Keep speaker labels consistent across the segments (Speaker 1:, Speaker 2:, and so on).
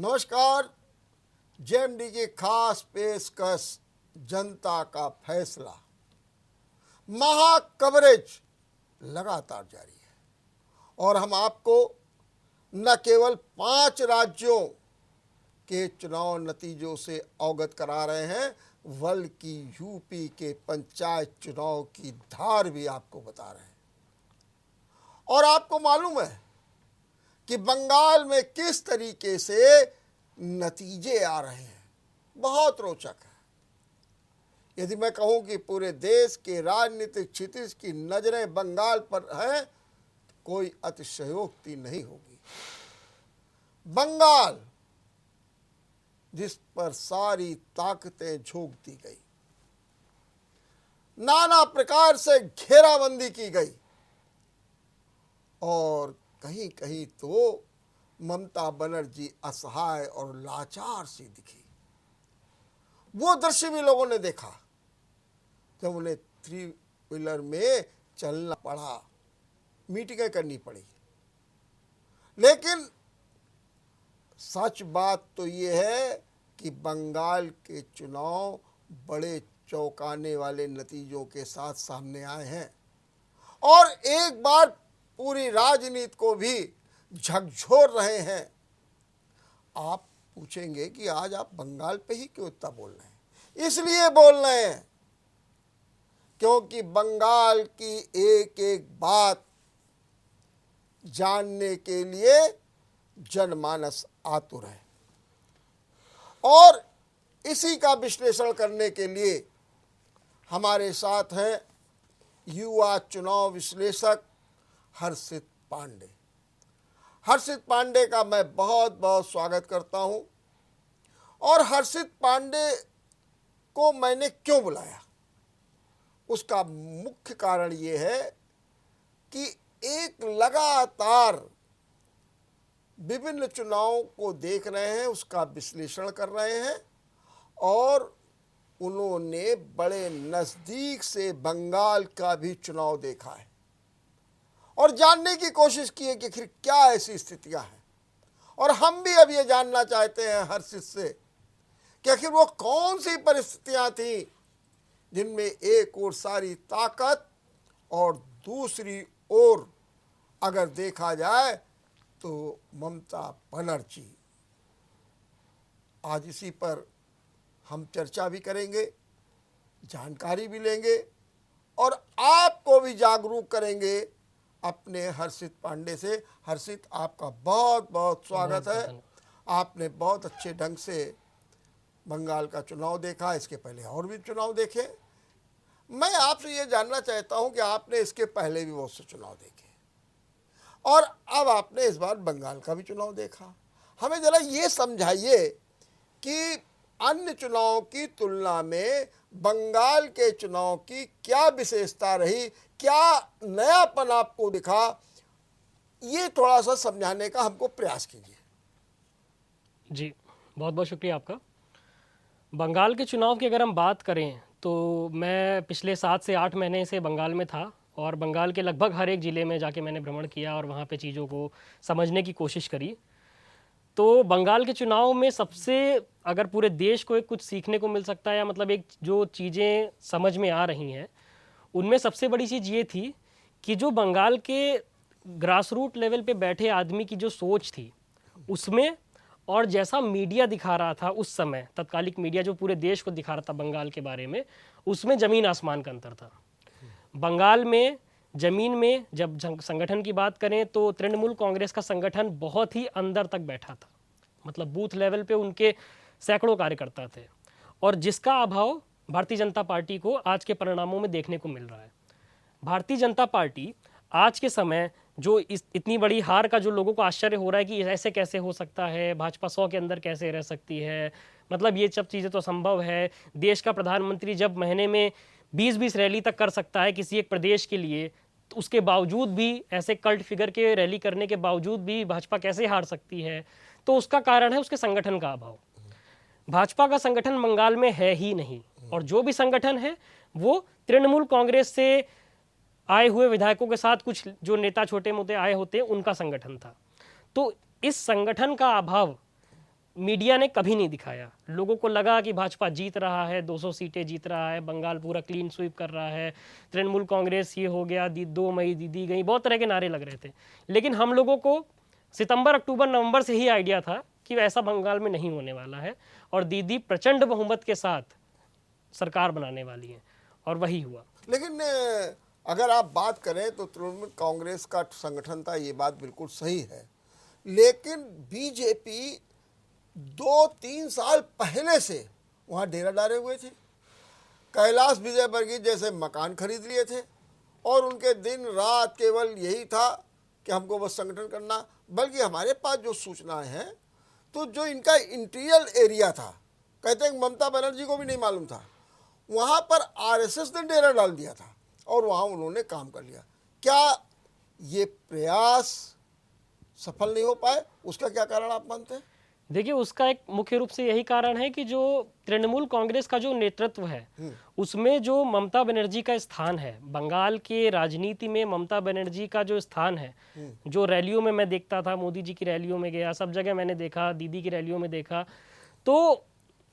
Speaker 1: नमस्कार। जेएमडी की खास पेशकश जनता का फैसला महा कवरेज लगातार जारी है और हम आपको न केवल 5 राज्यों के चुनाव नतीजों से अवगत करा रहे हैं बल्कि यूपी के पंचायत चुनाव की धार भी आपको बता रहे हैं। और आपको मालूम है कि बंगाल में किस तरीके से नतीजे आ रहे हैं, बहुत रोचक है। यदि मैं कहूं कि पूरे देश के राजनीतिक क्षितिज की नजरें बंगाल पर हैं तो कोई अतिशयोक्ति नहीं होगी। बंगाल जिस पर सारी ताकतें झोंक दी गई, नाना प्रकार से घेराबंदी की गई और कहीं कहीं तो ममता बनर्जी असहाय और लाचार सी दिखी। वो दृश्य भी लोगों ने देखा जब उन्हें 3 व्हीलर में चलना पड़ा, मीटिंगें करनी पड़ी। लेकिन सच बात तो ये है कि बंगाल के चुनाव बड़े चौंकाने वाले नतीजों के साथ सामने आए हैं और एक बार पूरी राजनीति को भी झकझोर रहे हैं। आप पूछेंगे कि आज आप बंगाल पे ही क्यों इतना बोल रहे हैं? इसलिए बोल रहे हैं क्योंकि बंगाल की एक एक बात जानने के लिए जनमानस आतुर है और इसी का विश्लेषण करने के लिए हमारे साथ हैं युवा चुनाव विश्लेषक हर्षित पांडे। हर्षित पांडे का मैं बहुत बहुत स्वागत करता हूं। और हर्षित पांडे को मैंने क्यों बुलाया, उसका मुख्य कारण ये है कि एक लगातार विभिन्न चुनावों को देख रहे हैं, उसका विश्लेषण कर रहे हैं और उन्होंने बड़े नज़दीक से बंगाल का भी चुनाव देखा है और जानने की कोशिश की है कि आखिर क्या ऐसी स्थितियां हैं। और हम भी अब ये जानना चाहते हैं हर्षित से कि आखिर वो कौन सी परिस्थितियां थी जिनमें एक ओर सारी ताकत और दूसरी ओर अगर देखा जाए तो ममता बनर्जी। आज इसी पर हम चर्चा भी करेंगे, जानकारी भी लेंगे और आपको भी जागरूक करेंगे अपने हर्षित पांडे से। हर्षित, आपका बहुत बहुत स्वागत है। आपने बहुत अच्छे ढंग से बंगाल का चुनाव देखा, इसके पहले और भी चुनाव देखे। मैं आपसे ये जानना चाहता हूं कि आपने इसके पहले भी बहुत से चुनाव देखे और अब आपने इस बार बंगाल का भी चुनाव देखा। हमें ज़रा ये समझाइए कि अन्य चुनावों की तुलना में बंगाल के चुनाव की क्या विशेषता रही, क्या नयापन आपको दिखा, ये थोड़ा सा समझाने का हमको प्रयास कीजिए।
Speaker 2: जी, बहुत बहुत शुक्रिया आपका। बंगाल के चुनाव की अगर हम बात करें तो मैं पिछले 7 से 8 महीने से बंगाल में था और बंगाल के लगभग हर एक ज़िले में जाके मैंने भ्रमण किया और वहाँ पे चीज़ों को समझने की कोशिश करी। तो बंगाल के चुनाव में सबसे अगर पूरे देश को एक कुछ सीखने को मिल सकता है या मतलब एक जो चीज़ें समझ में आ रही हैं उनमें सबसे बड़ी चीज़ ये थी कि जो बंगाल के ग्रास रूट लेवल पे बैठे आदमी की जो सोच थी उसमें और जैसा मीडिया दिखा रहा था उस समय, तत्कालिक मीडिया जो पूरे देश को दिखा रहा था बंगाल के बारे में, उसमें ज़मीन आसमान का अंतर था। बंगाल में ज़मीन में जब संगठन की बात करें तो तृणमूल कांग्रेस का संगठन बहुत ही अंदर तक बैठा था, मतलब बूथ लेवल पे उनके सैकड़ों कार्यकर्ता थे और जिसका अभाव भारतीय जनता पार्टी को आज के परिणामों में देखने को मिल रहा है। भारतीय जनता पार्टी आज के समय जो इतनी बड़ी हार का जो लोगों को आश्चर्य हो रहा है कि ऐसे कैसे हो सकता है, भाजपा 100 के अंदर कैसे रह सकती है, मतलब ये सब चीज़ें तो संभव है। देश का प्रधानमंत्री जब महीने में 20-20 रैली तक कर सकता है किसी एक प्रदेश के लिए, तो उसके बावजूद भी ऐसे कल्ट फिगर के रैली करने के बावजूद भी भाजपा कैसे हार सकती है? तो उसका कारण है उसके संगठन का अभाव। भाजपा का संगठन बंगाल में है ही नहीं और जो भी संगठन है वो तृणमूल कांग्रेस से आए हुए विधायकों के साथ कुछ जो नेता छोटे मोटे आए होते हैं उनका संगठन था। तो इस संगठन का अभाव मीडिया ने कभी नहीं दिखाया। लोगों को लगा कि भाजपा जीत रहा है, 200 सीटें जीत रहा है, बंगाल पूरा क्लीन स्वीप कर रहा है, तृणमूल कांग्रेस ये हो गया, 2 मई दीदी गई, बहुत तरह के नारे लग रहे थे। लेकिन हम लोगों को सितंबर, अक्टूबर, नवंबर से ही आइडिया था कि ऐसा बंगाल में नहीं होने वाला है और दीदी प्रचंड बहुमत के साथ सरकार बनाने वाली है, और वही हुआ।
Speaker 1: लेकिन अगर आप बात करें तो तृणमूल कांग्रेस का संगठन था, ये बात बिल्कुल सही है, लेकिन बीजेपी 2-3 साल पहले से वहाँ डेरा डाले हुए थे। कैलाश विजयवर्गीय जैसे मकान खरीद लिए थे और उनके दिन रात केवल यही था कि हमको बस संगठन करना। बल्कि हमारे पास जो सूचनाएं हैं तो जो इनका इंटीरियर एरिया था, कहते हैं ममता बनर्जी को भी नहीं मालूम था, वहाँ पर आरएसएस ने डेरा डाल दिया था और वहाँ उन्होंने काम कर लिया। क्या ये प्रयास सफल नहीं हो पाए? उसका क्या कारण आप मानते हैं?
Speaker 2: देखिए, उसका एक मुख्य रूप से यही कारण है कि जो तृणमूल कांग्रेस का जो नेतृत्व है उसमें जो ममता बनर्जी का स्थान है, बंगाल के राजनीति में ममता बनर्जी का जो स्थान है, जो रैलियों में मैं देखता था, मोदी जी की रैलियों में गया, सब जगह मैंने देखा, दीदी की रैलियों में देखा, तो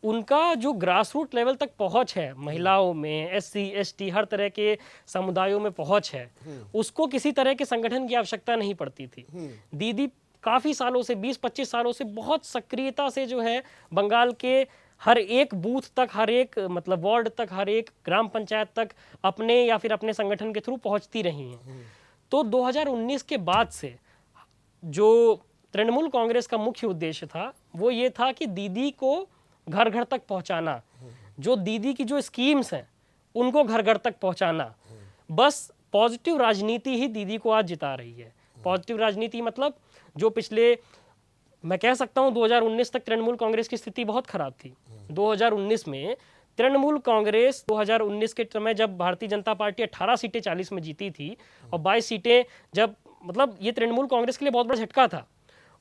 Speaker 2: उनका जो ग्रास रूट लेवल तक पहुंच है, महिलाओं में, एससी एसटी हर तरह के समुदायों में पहुंच है, उसको किसी तरह के संगठन की आवश्यकता नहीं पड़ती थी। दीदी काफ़ी सालों से, 20-25 सालों से बहुत सक्रियता से जो है बंगाल के हर एक बूथ तक, हर एक मतलब वार्ड तक, हर एक ग्राम पंचायत तक अपने या फिर अपने संगठन के थ्रू पहुंचती रही हैं। तो 2019 के बाद से जो तृणमूल कांग्रेस का मुख्य उद्देश्य था वो ये था कि दीदी को घर घर तक पहुंचाना, जो दीदी की जो स्कीम्स हैं उनको घर घर तक पहुंचाना। बस पॉजिटिव राजनीति ही दीदी को आज जिता रही है। पॉजिटिव राजनीति मतलब जो पिछले, मैं कह सकता हूं 2019 तक तृणमूल कांग्रेस की स्थिति बहुत खराब थी। 2019 में तृणमूल कांग्रेस 2019 के समय जब भारतीय जनता पार्टी 18 सीटें 40 में जीती थी और 22 सीटें, जब मतलब ये तृणमूल कांग्रेस के लिए बहुत बड़ा झटका था।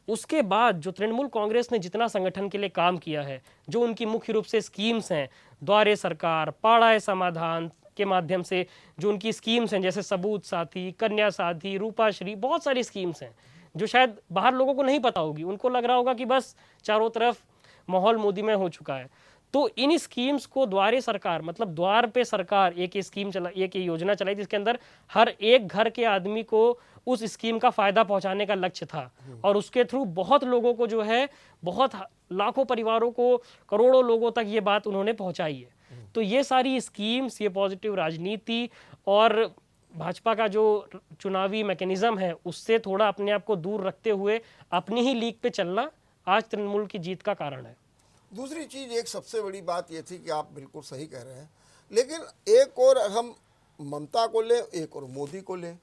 Speaker 2: उसके बाद जो तृणमूल कांग्रेस ने जितना संगठन के लिए काम किया है, जो उनकी मुख्य रूप से स्कीम्स हैं, द्वारे सरकार, पाड़ा समाधान के माध्यम से जो उनकी स्कीम्स हैं, जैसे सबूत साथी, कन्या साथी, रूपाश्री, बहुत सारी स्कीम्स हैं जो शायद बाहर लोगों को नहीं पता होगी। उनको लग रहा होगा कि बस चारों तरफ माहौल मोदी में हो चुका है। तो इन स्कीम्स को द्वारे सरकार, मतलब द्वार पे सरकार, एक स्कीम चला, एक योजना चलाई जिसके अंदर हर एक घर के आदमी को उस स्कीम का फायदा पहुंचाने का लक्ष्य था और उसके थ्रू बहुत लोगों को जो है, बहुत लाखों परिवारों को, करोड़ों लोगों तक ये बात उन्होंने पहुंचाई है। तो ये सारी स्कीम्स, ये पॉजिटिव राजनीति और भाजपा का जो चुनावी मैकेनिज्म है उससे थोड़ा अपने आप को दूर रखते हुए अपनी ही लीग पे चलना आज तृणमूल की जीत का कारण है।
Speaker 1: दूसरी चीज, एक सबसे बड़ी बात ये थी कि आप बिल्कुल सही कह रहे हैं, लेकिन एक और हम ममता को लें, एक और मोदी को लें,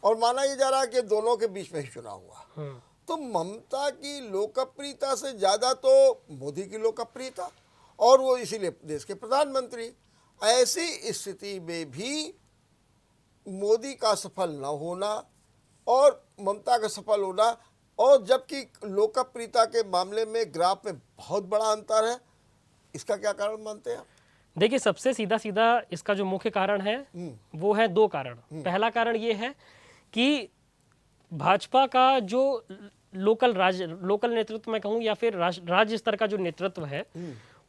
Speaker 1: और माना ये जा रहा है कि दोनों के बीच में ही चुनाव हुआ, तो ममता की लोकप्रियता से ज्यादा तो मोदी की लोकप्रियता, और वो इसीलिए देश के प्रधानमंत्री। ऐसी स्थिति में भी मोदी का सफल न होना और ममता का सफल होना, और जबकि लोकप्रियता के मामले में ग्राफ में बहुत बड़ा अंतर है, इसका क्या कारण मानते हैं आप?
Speaker 2: देखिए, सबसे सीधा सीधा इसका जो मुख्य कारण है वो है 2 कारण। पहला कारण ये है कि भाजपा का जो लोकल नेतृत्व मैं कहूँ या फिर राज्य स्तर का जो नेतृत्व है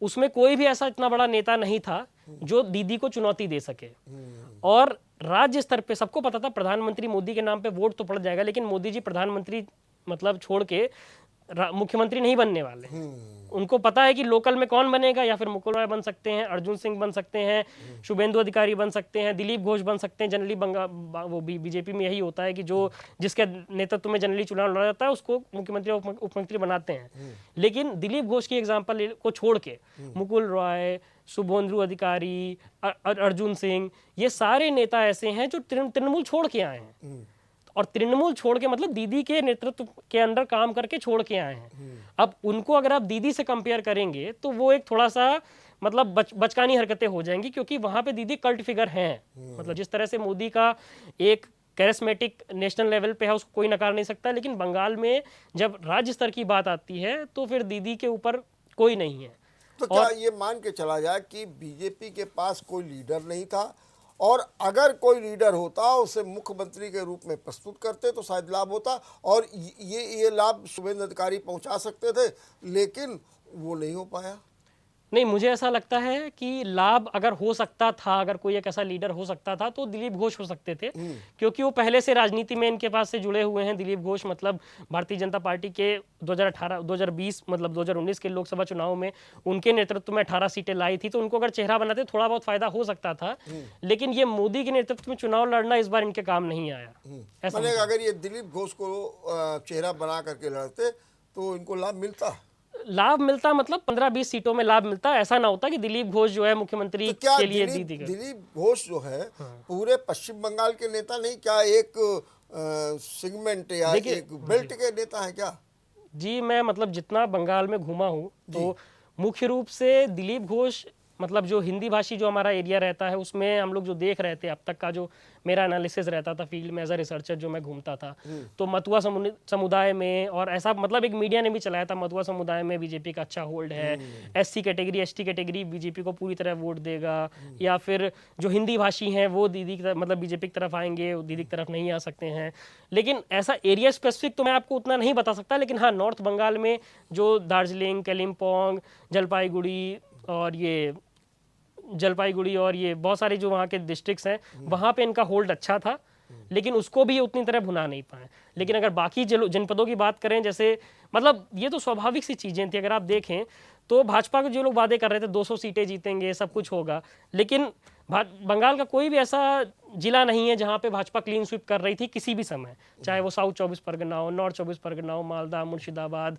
Speaker 2: उसमें कोई भी ऐसा इतना बड़ा नेता नहीं था जो दीदी को चुनौती दे सके। और राज्य स्तर पे सबको पता था प्रधानमंत्री मोदी के नाम पे वोट तो पड़ जाएगा, लेकिन मोदी जी प्रधानमंत्री मतलब छोड़ के मुख्यमंत्री नहीं बनने वाले। उनको पता है कि लोकल में कौन बनेगा, या फिर मुकुल राय बन सकते हैं, अर्जुन सिंह बन सकते हैं, शुभेंदु अधिकारी बन सकते हैं, दिलीप घोष बन सकते हैं। जनरली वो बीजेपी में यही होता है कि जो जिसके नेतृत्व में जनरली चुनाव लड़ा जाता है उसको मुख्यमंत्री और उपमुख्यमंत्री बनाते हैं। लेकिन दिलीप घोष की एग्जाम्पल को छोड़ के मुकुल राय, शुभेंदु अधिकारी, अर्जुन सिंह, ये सारे नेता ऐसे हैं जो तृणमूल छोड़ के आए हैं। और तृणमूल छोड़ के मतलब दीदी के नेतृत्व के अंडर काम करके छोड़ के आए हैं। अब उनको अगर आप दीदी से कंपेयर करेंगे तो वो एक थोड़ा सा मतलब बचकानी हरकतें हो जाएंगी, क्योंकि वहां पे दीदी कल्ट फिगर हैं। मतलब जिस तरह से मोदी का एक कैरिस्मेटिक नेशनल लेवल पे है उसको कोई नकार नहीं सकता, लेकिन बंगाल में जब राज्य स्तर की बात आती है तो फिर दीदी के ऊपर कोई नहीं है।
Speaker 1: तो क्या ये मान के चला जाए कि बीजेपी के पास कोई लीडर नहीं था और अगर कोई लीडर होता उसे मुख्यमंत्री के रूप में प्रस्तुत करते तो शायद लाभ होता, और ये लाभ शुभेंदु अधिकारी पहुंचा सकते थे, लेकिन वो नहीं हो पाया।
Speaker 2: नहीं, मुझे ऐसा लगता है कि लाभ अगर हो सकता था, अगर कोई एक ऐसा लीडर हो सकता था तो दिलीप घोष हो सकते थे, क्योंकि वो पहले से राजनीति में इनके पास से जुड़े हुए हैं। दिलीप घोष मतलब भारतीय जनता पार्टी के 2018 2020 मतलब 2019 के लोकसभा चुनाव में उनके नेतृत्व में 18 सीटें लाई थी, तो उनको अगर चेहरा बनाते थोड़ा बहुत फायदा हो सकता था। लेकिन ये मोदी के नेतृत्व में चुनाव लड़ना इस बार इनके काम नहीं आया। ऐसा
Speaker 1: मैंने अगर ये दिलीप घोष को चेहरा बना करके लड़ते तो इनको लाभ मिलता।
Speaker 2: लाभ मिलता मतलब 15-20 सीटों में लाभ मिलता। ऐसा ना होता कि दिलीप घोष जो है मुख्यमंत्री
Speaker 1: तो क्या
Speaker 2: के लिए
Speaker 1: दिलीप घोष जो है पूरे पश्चिम बंगाल के नेता नहीं, क्या एक सेगमेंट या एक बेल्ट के नेता है क्या?
Speaker 2: जी, मैं मतलब जितना बंगाल में घूमा हूँ तो मुख्य रूप से दिलीप घोष मतलब जो हिंदी भाषी जो हमारा एरिया रहता है उसमें हम लोग जो देख रहे थे अब तक का जो मेरा एनालिसिस रहता था फील्ड में एज अ रिसर्चर जो मैं घूमता था, तो मतुआ समुदाय में, और ऐसा मतलब एक मीडिया ने भी चलाया था, मतुआ समुदाय में बीजेपी का अच्छा होल्ड है, SC category ST category BJP को पूरी तरह वोट देगा, या फिर जो हिंदी भाषी हैं वो दीदी की तरफ मतलब बीजेपी की तरफ आएंगे, वो दीदी की तरफ नहीं आ सकते हैं। लेकिन ऐसा एरिया स्पेसिफिक तो मैं आपको उतना नहीं बता सकता, लेकिन हाँ नॉर्थ बंगाल में जो दार्जिलिंग, कालिम्पोंग, जलपाईगुड़ी और ये बहुत सारे जो वहाँ के डिस्ट्रिक्ट्स हैं वहाँ पे इनका होल्ड अच्छा था, लेकिन उसको भी उतनी तरह भुना नहीं पाए। लेकिन अगर बाकी जनपदों की बात करें, जैसे मतलब ये तो स्वाभाविक सी चीज़ें थी। अगर आप देखें तो भाजपा के जो लोग वादे कर रहे थे 200 सीटें जीतेंगे, सब कुछ होगा, लेकिन बंगाल का कोई भी ऐसा जिला नहीं है जहाँ पे भाजपा क्लीन स्वीप कर रही थी किसी भी समय, चाहे वो साउथ 24 परगना हो, नॉर्थ 24 परगना हो, मालदा, मुर्शिदाबाद,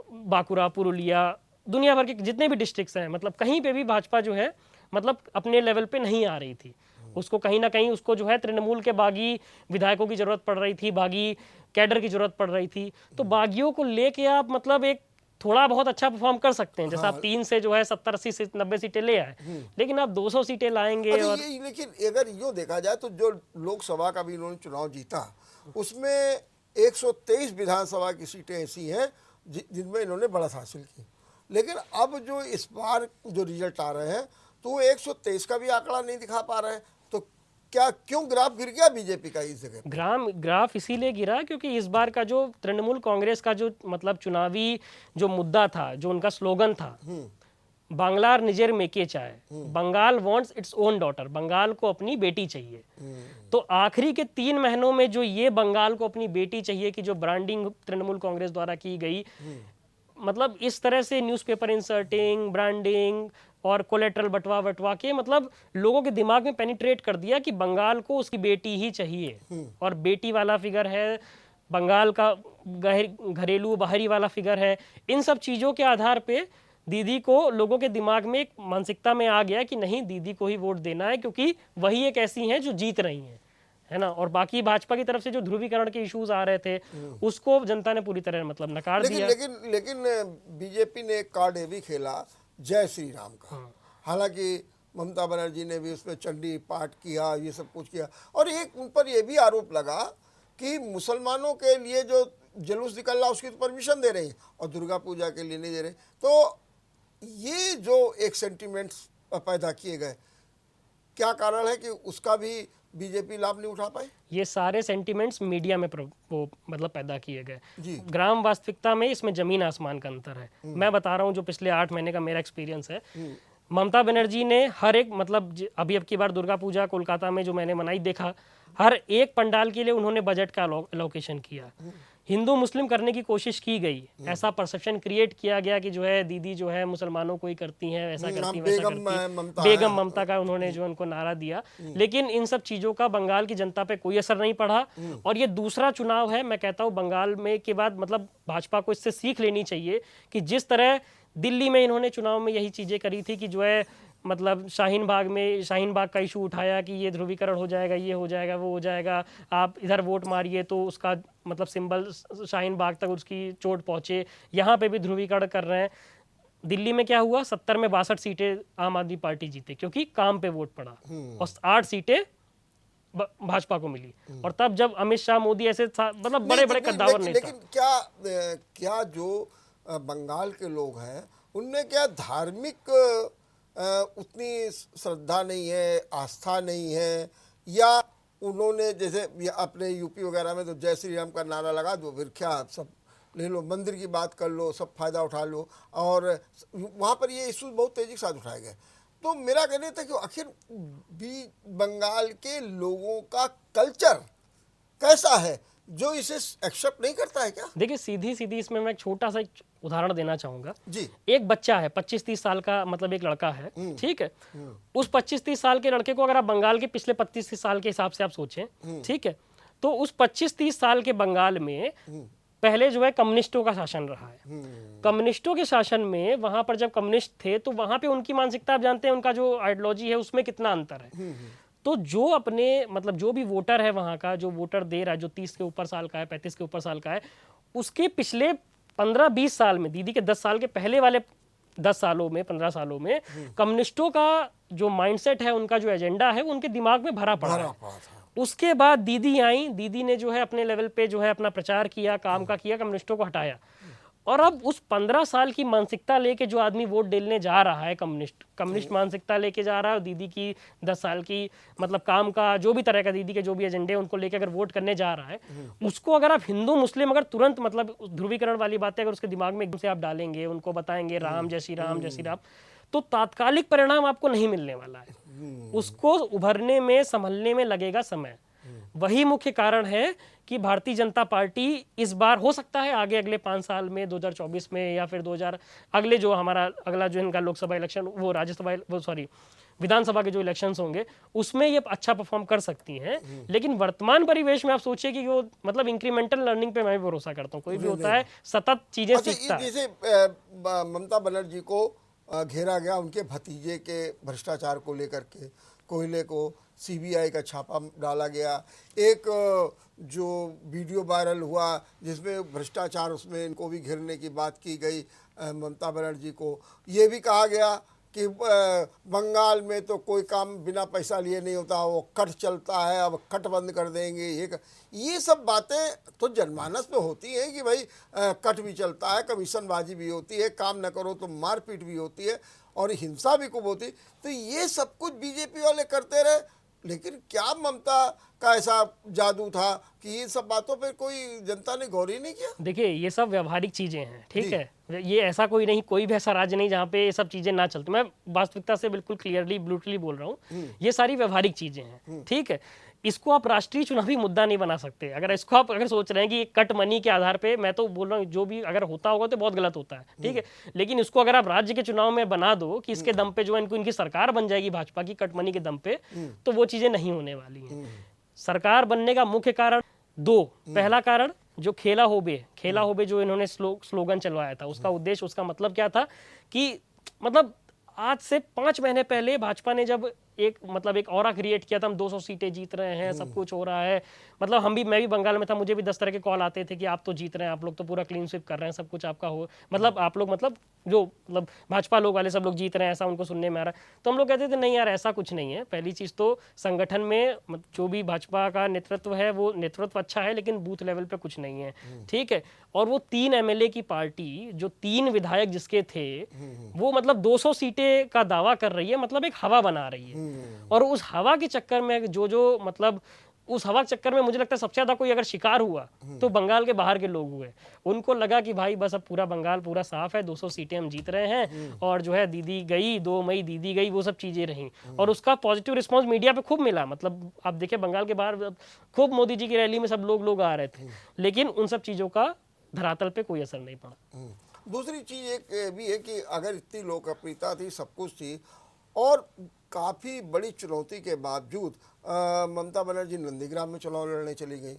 Speaker 2: बांकुड़ा, पुरुलिया, दुनिया भर के जितने भी डिस्ट्रिक्ट्स हैं, मतलब कहीं पे भी भाजपा जो है मतलब अपने लेवल पे नहीं आ रही थी। उसको कहीं ना कहीं उसको जो है तृणमूल के बागी विधायकों की जरूरत पड़ रही थी, बागी कैडर की जरूरत पड़ रही थी। तो बागियों को लेके आप मतलब एक थोड़ा बहुत अच्छा परफॉर्म कर सकते हैं, जैसे आप 3 से जो है 70-80 से 90 सीटें ले आए, लेकिन आप 200 सीटें लाएंगे। और
Speaker 1: लेकिन अगर यूँ देखा जाए तो जो लोकसभा का भी इन्होंने चुनाव जीता उसमें 123 विधानसभा की सीटें ऐसी हैं जिनमें इन्होंने बढ़त हासिल की, लेकिन अब जो इस बार जो रिजल्ट आ रहे हैं तो वो 123 का भी आंकड़ा नहीं दिखा पा रहे हैं। तो क्यों ग्राफ गिर गया बीजेपी का इस जगह?
Speaker 2: ग्राफ इसीलिए गिरा क्योंकि इस बार का जो तृणमूल कांग्रेस का जो मतलब चुनावी जो मुद्दा था, जो उनका स्लोगन था, बांग्लार निजेर मेके चाय, Bengal wants its own daughter, Bengal को अपनी बेटी चाहिए। तो आखिरी के 3 महीनों में जो ये बंगाल को अपनी बेटी चाहिए की जो ब्रांडिंग तृणमूल कांग्रेस द्वारा की गई, मतलब इस तरह से न्यूज़पेपर इंसर्टिंग, ब्रांडिंग और कोलेट्रल बटवा के मतलब लोगों के दिमाग में पेनिट्रेट कर दिया कि बंगाल को उसकी बेटी ही चाहिए, और बेटी वाला फिगर है, बंगाल का घरेलू बाहरी वाला फिगर है। इन सब चीज़ों के आधार पे दीदी को लोगों के दिमाग में एक मानसिकता में आ गया कि नहीं, दीदी को ही वोट देना है, क्योंकि वही एक ऐसी हैं जो जीत रही हैं, है ना। और बाकी भाजपा की तरफ से जो ध्रुवीकरण के इश्यूज आ रहे थे उसको जनता ने पूरी तरह मतलब नकार दिया।
Speaker 1: लेकिन बीजेपी ने एक कार्ड ये भी खेला जय श्री राम का। हालांकि ममता बनर्जी ने भी उसमें चंडी पाठ किया, ये सब कुछ किया, और एक उन पर यह भी आरोप लगा कि मुसलमानों के लिए जो जुलूस निकल रहा उसकी तो परमिशन दे रही और दुर्गा पूजा के लिए नहीं दे रहे। तो ये जो एक सेंटिमेंट्स पैदा किए गए, क्या कारण है कि उसका भी बीजेपी लाभ नहीं उठा पाई?
Speaker 2: ये सारे सेंटिमेंट्स मीडिया में वो मतलब पैदा किए गए। ग्राम वास्तविकता में इसमें जमीन आसमान का अंतर है। मैं बता रहा हूँ जो पिछले 8 महीने का मेरा एक्सपीरियंस है। ममता बनर्जी ने हर एक मतलब अभी अब की बार दुर्गा पूजा कोलकाता में जो मैंने मनाई, देखा हर एक पंडाल के लिए उन्होंने बजट का एलोकेशन किया। हिंदू मुस्लिम करने की कोशिश की गई, ऐसा परसेप्शन क्रिएट किया गया कि जो है दीदी जो है मुसलमानों को ही करती हैं, ऐसा करती वैसा करती, बेगम ममता का उन्होंने जो उनको नारा दिया। लेकिन इन सब चीज़ों का बंगाल की जनता पे कोई असर नहीं पड़ा। और ये दूसरा चुनाव है, मैं कहता हूँ बंगाल में के बाद मतलब भाजपा को इससे सीख लेनी चाहिए कि जिस तरह दिल्ली में इन्होंने चुनाव में यही चीज़ें करी थी कि जो है मतलब शाहीन बाग का इशू उठाया कि ये ध्रुवीकरण हो जाएगा, ये हो जाएगा, वो हो जाएगा, आप इधर वोट मारिए तो उसका मतलब सिंबल शाहीन बाग तक उसकी चोट पहुंचे। यहाँ पे भी ध्रुवीकरण कर रहे हैं। दिल्ली में क्या हुआ, 70 में 62 सीटें आम आदमी पार्टी जीते क्योंकि काम पे वोट पड़ा, और 8 सीटें भाजपा को मिली। और तब जब अमित शाह, मोदी ऐसे मतलब बड़े बड़े कद्दावर नेता।
Speaker 1: लेकिन क्या जो बंगाल के लोग हैं उनमें क्या धार्मिक उतनी श्रद्धा नहीं है, आस्था नहीं है, या उन्होंने जैसे ये अपने यूपी वगैरह में तो जय श्री राम का नारा लगा दो, फिर क्या सब ले लो, मंदिर की बात कर लो, सब फायदा उठा लो, और वहाँ पर ये इशूज बहुत तेजी के साथ उठाए गए। तो मेरा कहना था कि आखिर भी बंगाल के लोगों का कल्चर कैसा है जो इसे एक्सेप्ट नहीं करता है क्या?
Speaker 2: देखिए सीधी सीधी इसमें मैं एक छोटा सा एक उदाहरण देना चाहूंगा
Speaker 1: जी।
Speaker 2: एक बच्चा है 25-30 साल का, मतलब एक लड़का है, ठीक है। उस 25-30 साल के लड़के को अगर आप बंगाल के पिछले 25-30 साल के हिसाब से आप सोचें, ठीक है, तो उस 25-30 साल के बंगाल में पहले जो है कम्युनिस्टों का शासन रहा है। कम्युनिस्टों के शासन में वहां पर जब कम्युनिस्ट थे तो वहां पे उनकी मानसिकता आप जानते हैं, उनका जो आइडियोलॉजी है उसमें कितना अंतर है। तो जो अपने मतलब जो भी वोटर है वहां का, जो वोटर दे रहा है, जो 30 के ऊपर साल का है, 35 के ऊपर साल का है, उसके पिछले 15-20 साल में, दीदी के 10 साल के पहले वाले 10 सालों में, 15 सालों में कम्युनिस्टों का जो माइंडसेट है, उनका जो एजेंडा है, वो उनके दिमाग में भरा पड़ा है। उसके बाद दीदी आई, दीदी ने जो है अपने लेवल पे जो है अपना प्रचार किया, काम का किया, कम्युनिस्टों को हटाया। और अब उस 15 साल की मानसिकता लेके जो आदमी वोट डालने जा रहा है, कम्युनिस्ट मानसिकता लेके जा रहा है, और दीदी की 10 साल की मतलब काम का जो भी तरह का दीदी के जो भी एजेंडे उनको लेके अगर वोट करने जा रहा है, उसको अगर आप हिंदू मुस्लिम अगर तुरंत मतलब ध्रुवीकरण वाली बातें अगर उसके दिमाग में एकदम से आप डालेंगे, उनको बताएंगे राम जय श्री राम जय श्री राम, तो तात्कालिक परिणाम आपको नहीं मिलने वाला है। उसको उभरने में, संभलने में लगेगा समय। वही मुख्य कारण है कि भारतीय जनता पार्टी इस बार हो सकता है आगे अगले 5 साल में, 2024 में, या फिर 2000 अगले जो हमारा अगला जो इनका लोकसभा इलेक्शन, वो राज्यसभा, वो सॉरी विधानसभा के जो इलेक्शंस होंगे, उसमें ये अच्छा परफॉर्म कर सकती हैं। लेकिन वर्तमान परिवेश में आप सोचिए कि वो मतलब इंक्रीमेंटल लर्निंग पे मैं भी भरोसा करता हूँ। कोई भी होता है सतत चीजें सीखता है।
Speaker 1: जैसे ममता बनर्जी को घेरा गया उनके भतीजे के भ्रष्टाचार को लेकर के, कोयले को सीबीआई का छापा डाला गया, एक जो वीडियो वायरल हुआ जिसमें भ्रष्टाचार, उसमें इनको भी घेरने की बात की गई ममता बनर्जी को। ये भी कहा गया कि बंगाल में तो कोई काम बिना पैसा लिए नहीं होता, वो कट चलता है, अब कट बंद कर देंगे। ये सब बातें तो जनमानस में होती हैं कि भाई कट भी चलता है, कमीशनबाजी भी होती है, काम न करो तो मारपीट भी होती है, और हिंसा भी खूब होती। तो ये सब कुछ बीजेपी वाले करते रहे, लेकिन क्या ममता का ऐसा जादू था कि इन सब बातों पे कोई जनता ने गौर ही नहीं किया?
Speaker 2: देखिए ये सब व्यवहारिक चीजें हैं, ठीक है, ये ऐसा कोई नहीं, कोई भी ऐसा राज्य नहीं जहाँ पे ये सब चीजें ना चलती। मैं वास्तविकता से बिल्कुल क्लियरली ब्रूटली बोल रहा हूँ, ये सारी व्यवहारिक चीजें हैं, ठीक है। इसको आप राष्ट्रीय चुनावी मुद्दा नहीं बना सकते। अगर इसको आप अगर सोच रहे हैं कि कट मनी के आधार पे, मैं तो बोल रहा हूँ जो भी अगर होता होगा तो बहुत गलत होता है, ठीक है। लेकिन इसको अगर आप राज्य के चुनाव में बना दो कि इसके दम पे जो इनकी सरकार बन जाएगी भाजपा की कट मनी के दम पे, तो वो चीजें नहीं होने वाली हैं। सरकार बनने का मुख्य कारण दो, पहला कारण जो खेला होबे जो इन्होंने स्लोगन चलवाया था, उसका उद्देश्य, उसका मतलब क्या था कि मतलब आज से 5 महीने पहले भाजपा ने जब एक मतलब एक ऑरा क्रिएट किया था, हम 200 सीटें जीत रहे हैं, सब कुछ हो रहा है, मतलब मैं भी बंगाल में था, मुझे भी 10 तरह के कॉल आते थे कि आप तो जीत रहे हैं, आप लोग तो पूरा क्लीन स्वीप कर रहे हैं, सब कुछ आपका हो, मतलब आप लोग मतलब जो मतलब भाजपा लोग वाले सब लोग जीत रहे हैं, ऐसा उनको सुनने में आ रहा है। तो हम लोग कहते थे नहीं यार ऐसा कुछ नहीं है। पहली चीज तो संगठन में जो भी भाजपा का नेतृत्व है वो नेतृत्व अच्छा है, लेकिन बूथ लेवल पे कुछ नहीं है, ठीक है। और वो 3 एमएलए की पार्टी, जो 3 विधायक जिसके थे, वो मतलब 200 सीटें का दावा कर रही है, मतलब एक हवा बना रही है। और उस हवा के चक्कर में जो मतलब उस हवा के चक्कर में मुझे लगता है सबसे ज्यादा कोई अगर शिकार हुआ तो बंगाल के बाहर के लोग हुए। उनको लगा कि भाई बस अब पूरा बंगाल पूरा साफ है, 200 सीटें हम जीत रहे हैं, और जो है दीदी गई, 2 मई दीदी गई, वो सब चीजें रहीं। और उसका पॉजिटिव रिस्पांस मीडिया पे खूब मिला। मतलब आप देखिए बंगाल के बाहर खूब मोदी जी की रैली में सब लोग आ रहे थे, लेकिन उन सब चीजों का धरातल पे कोई असर नहीं पड़ा।
Speaker 1: दूसरी चीज एक भी है कि अगर इतनी लोकप्रियता थी, सब कुछ थी, और काफ़ी बड़ी चुनौती के बावजूद ममता बनर्जी नंदीग्राम में चुनाव लड़ने चली गई।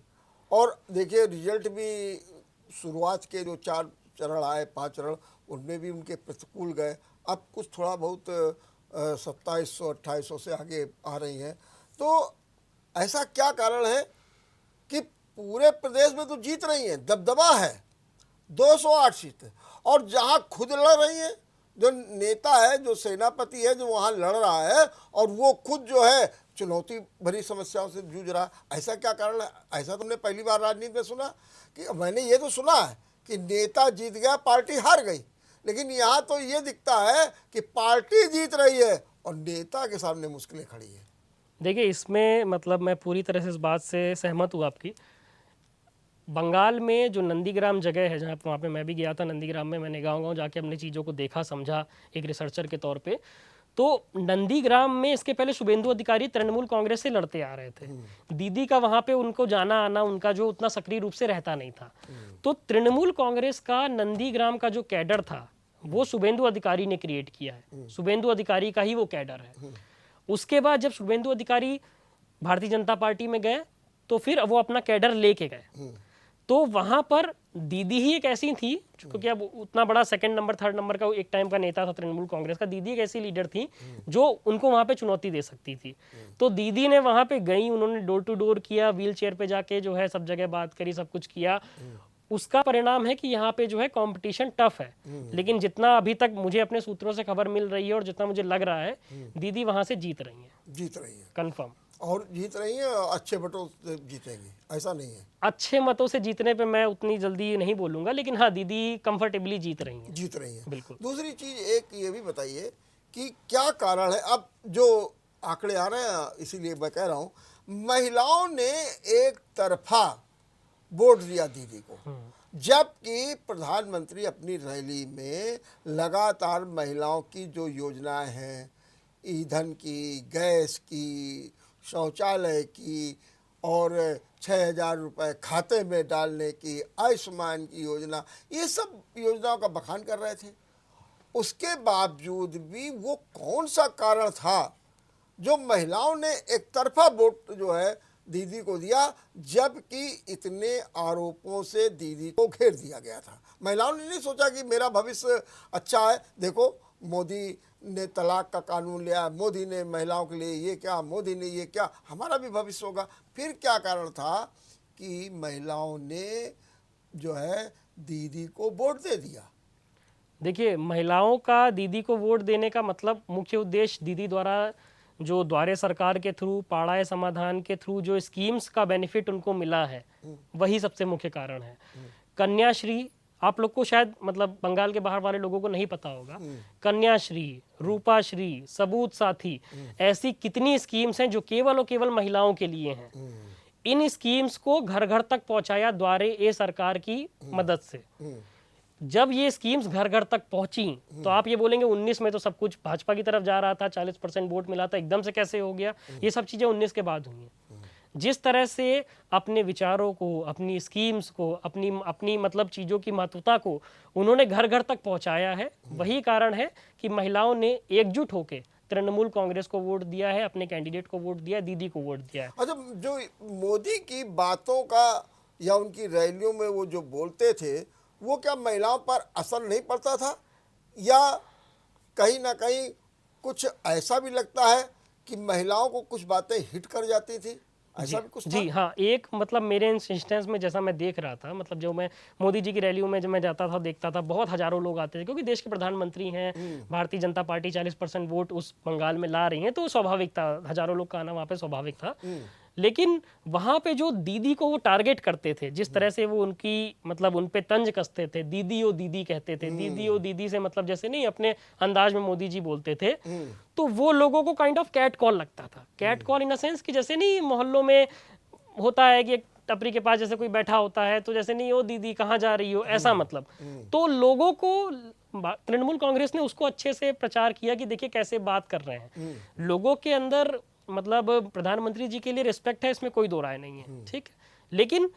Speaker 1: और देखिए रिजल्ट भी शुरुआत के जो 4 चरण आए, 5 चरण, उनमें भी उनके प्रतिकूल गए। अब कुछ थोड़ा बहुत 2700-2800 से आगे आ रही हैं। तो ऐसा क्या कारण है कि पूरे प्रदेश में तो जीत रही हैं, दबदबा है, 208 सीटें, और जहाँ खुद लड़ रही हैं, जो नेता है, जो सेनापति है, जो वहाँ लड़ रहा है, और वो खुद जो है चुनौती भरी समस्याओं से जूझ रहा है। ऐसा क्या कारण है? ऐसा तुमने पहली बार राजनीति में सुना? कि मैंने ये तो सुना है कि नेता जीत गया, पार्टी हार गई, लेकिन यहाँ तो ये दिखता है कि पार्टी जीत रही है और नेता के सामने मुश्किलें खड़ी है।
Speaker 2: देखिए, इसमें मतलब मैं पूरी तरह से इस बात से सहमत हूँ आपकी। बंगाल में जो नंदीग्राम जगह है, जहाँ वहाँ पे मैं भी गया था नंदीग्राम में, मैंने गांव-गांव जाके अपनी चीज़ों को देखा समझा एक रिसर्चर के तौर पे। तो नंदीग्राम में इसके पहले शुभेंदु अधिकारी तृणमूल कांग्रेस से लड़ते आ रहे थे। दीदी का वहाँ पे उनको जाना आना उनका जो उतना सक्रिय रूप से रहता नहीं था। तो तृणमूल कांग्रेस का नंदीग्राम का जो कैडर था वो शुभेंदु अधिकारी ने क्रिएट किया है। शुभेंदु अधिकारी का ही वो कैडर है। उसके बाद जब शुभेंदु अधिकारी भारतीय जनता पार्टी में गए तो फिर वो अपना कैडर लेके गए। तो वहां पर दीदी ही एक ऐसी थी, क्योंकि अब उतना बड़ा सेकंड नंबर थर्ड नंबर का एक टाइम का नेता था तृणमूल कांग्रेस का, दीदी एक ऐसी लीडर थी जो उनको वहां पे चुनौती दे सकती थी। तो दीदी ने वहां पे गई, उन्होंने डोर टू डोर किया, व्हील चेयर पे जाके जो है सब जगह बात करी, सब कुछ किया। उसका परिणाम है कि यहाँ पे जो है कंपटीशन टफ है। लेकिन जितना अभी तक मुझे अपने सूत्रों से खबर मिल रही है और जितना मुझे लग रहा है, दीदी वहां से जीत रही है कंफर्म।
Speaker 1: और जीत रही है, अच्छे वोटों से जीतेंगी ऐसा नहीं है।
Speaker 2: अच्छे मतों से जीतने पे मैं उतनी जल्दी नहीं बोलूंगा, लेकिन हाँ, दीदी कंफर्टेबली जीत रही हैं। बिल्कुल।
Speaker 1: दूसरी चीज एक ये भी बताइए कि क्या कारण है, अब जो आंकड़े आ रहे हैं इसीलिए मैं कह रहा हूँ, महिलाओं ने एक तरफा वोट दिया दीदी को, जबकि प्रधानमंत्री अपनी रैली में लगातार महिलाओं की जो योजनाएं हैं, ईंधन की, गैस की, शौचालय की और 6,000 रुपये खाते में डालने की, आयुष्मान की योजना, ये सब योजनाओं का बखान कर रहे थे। उसके बावजूद भी वो कौन सा कारण था जो महिलाओं ने एक तरफा वोट जो है दीदी को दिया, जबकि इतने आरोपों से दीदी को घेर दिया गया था। महिलाओं ने नहीं सोचा कि मेरा भविष्य अच्छा है, देखो मोदी ने तलाक का कानून लिया, मोदी ने महिलाओं के लिए ये क्या, मोदी ने ये क्या, हमारा भी भविष्य होगा। फिर क्या कारण था कि महिलाओं ने जो है दीदी को वोट दे दिया?
Speaker 2: देखिए, महिलाओं का दीदी को वोट देने का मतलब मुख्य उद्देश्य दीदी द्वारा जो द्वारे सरकार के थ्रू, पाड़ाए समाधान के थ्रू जो स्कीम्स का बेनिफिट उनको मिला है, वही सबसे मुख्य कारण है। कन्याश्री, आप लोग को शायद मतलब बंगाल के बाहर वाले लोगों को नहीं पता होगा, कन्याश्री, रूपाश्री, सबूत साथी, ऐसी कितनी स्कीम्स हैं जो केवल और केवल महिलाओं के लिए हैं। इन स्कीम्स को घर घर तक पहुंचाया द्वारे ए सरकार की मदद से। जब ये स्कीम्स घर घर तक पहुंची तो आप ये बोलेंगे 19 में तो सब कुछ भाजपा की तरफ जा रहा था, 40% वोट मिला था, एकदम से कैसे हो गया? ये सब चीजें 19 के बाद हुई हैं। जिस तरह से अपने विचारों को, अपनी स्कीम्स को, अपनी मतलब चीज़ों की महत्वता को उन्होंने घर घर तक पहुंचाया है, वही कारण है कि महिलाओं ने एकजुट होकर तृणमूल कांग्रेस को वोट दिया है, अपने कैंडिडेट को वोट दिया है, दीदी को वोट दिया है।
Speaker 1: अच्छा, जो मोदी की बातों का या उनकी रैलियों में वो जो बोलते थे, वो क्या महिलाओं पर असर नहीं पड़ता था, या कहीं ना कहीं कुछ ऐसा भी लगता है कि महिलाओं को कुछ बातें हिट कर जाती थी? ऐसा भी कुछ था?
Speaker 2: जी हाँ, एक मतलब मेरे इंस्टेंस में जैसा मैं देख रहा था, मतलब जो मैं मोदी जी की रैलियों में जब मैं जाता था देखता था, बहुत हजारों लोग आते थे, क्योंकि देश के प्रधानमंत्री हैं, भारतीय जनता पार्टी 40% वोट उस बंगाल में ला रही है, तो स्वाभाविक था, हजारों लोग का आना वहाँ पे स्वाभाविक था। लेकिन वहां पे जो दीदी को वो टारगेट करते थे, जिस तरह से वो उनकी मतलब उन पे तंज कसते थे, दीदी ओ दीदी कहते थे, दीदी ओ दीदी से मतलब जैसे नहीं अपने अंदाज में मोदी जी बोलते थे, तो वो लोगों को काइंड ऑफ कैट कॉल लगता था। Cat call in a sense कि जैसे नहीं मोहल्लों में होता है कि एक टपरी के पास जैसे कोई बैठा होता है तो जैसे नहीं ओ दीदी कहाँ जा रही हो, ऐसा मतलब। तो लोगों को तृणमूल कांग्रेस ने उसको अच्छे से प्रचार किया कि देखिए कैसे बात कर रहे हैं। लोगों के अंदर मतलब प्रधानमंत्री जी के लिए रिस्पेक्ट है, इसमें कोई दो राय नहीं है, ठीक है। लेकिन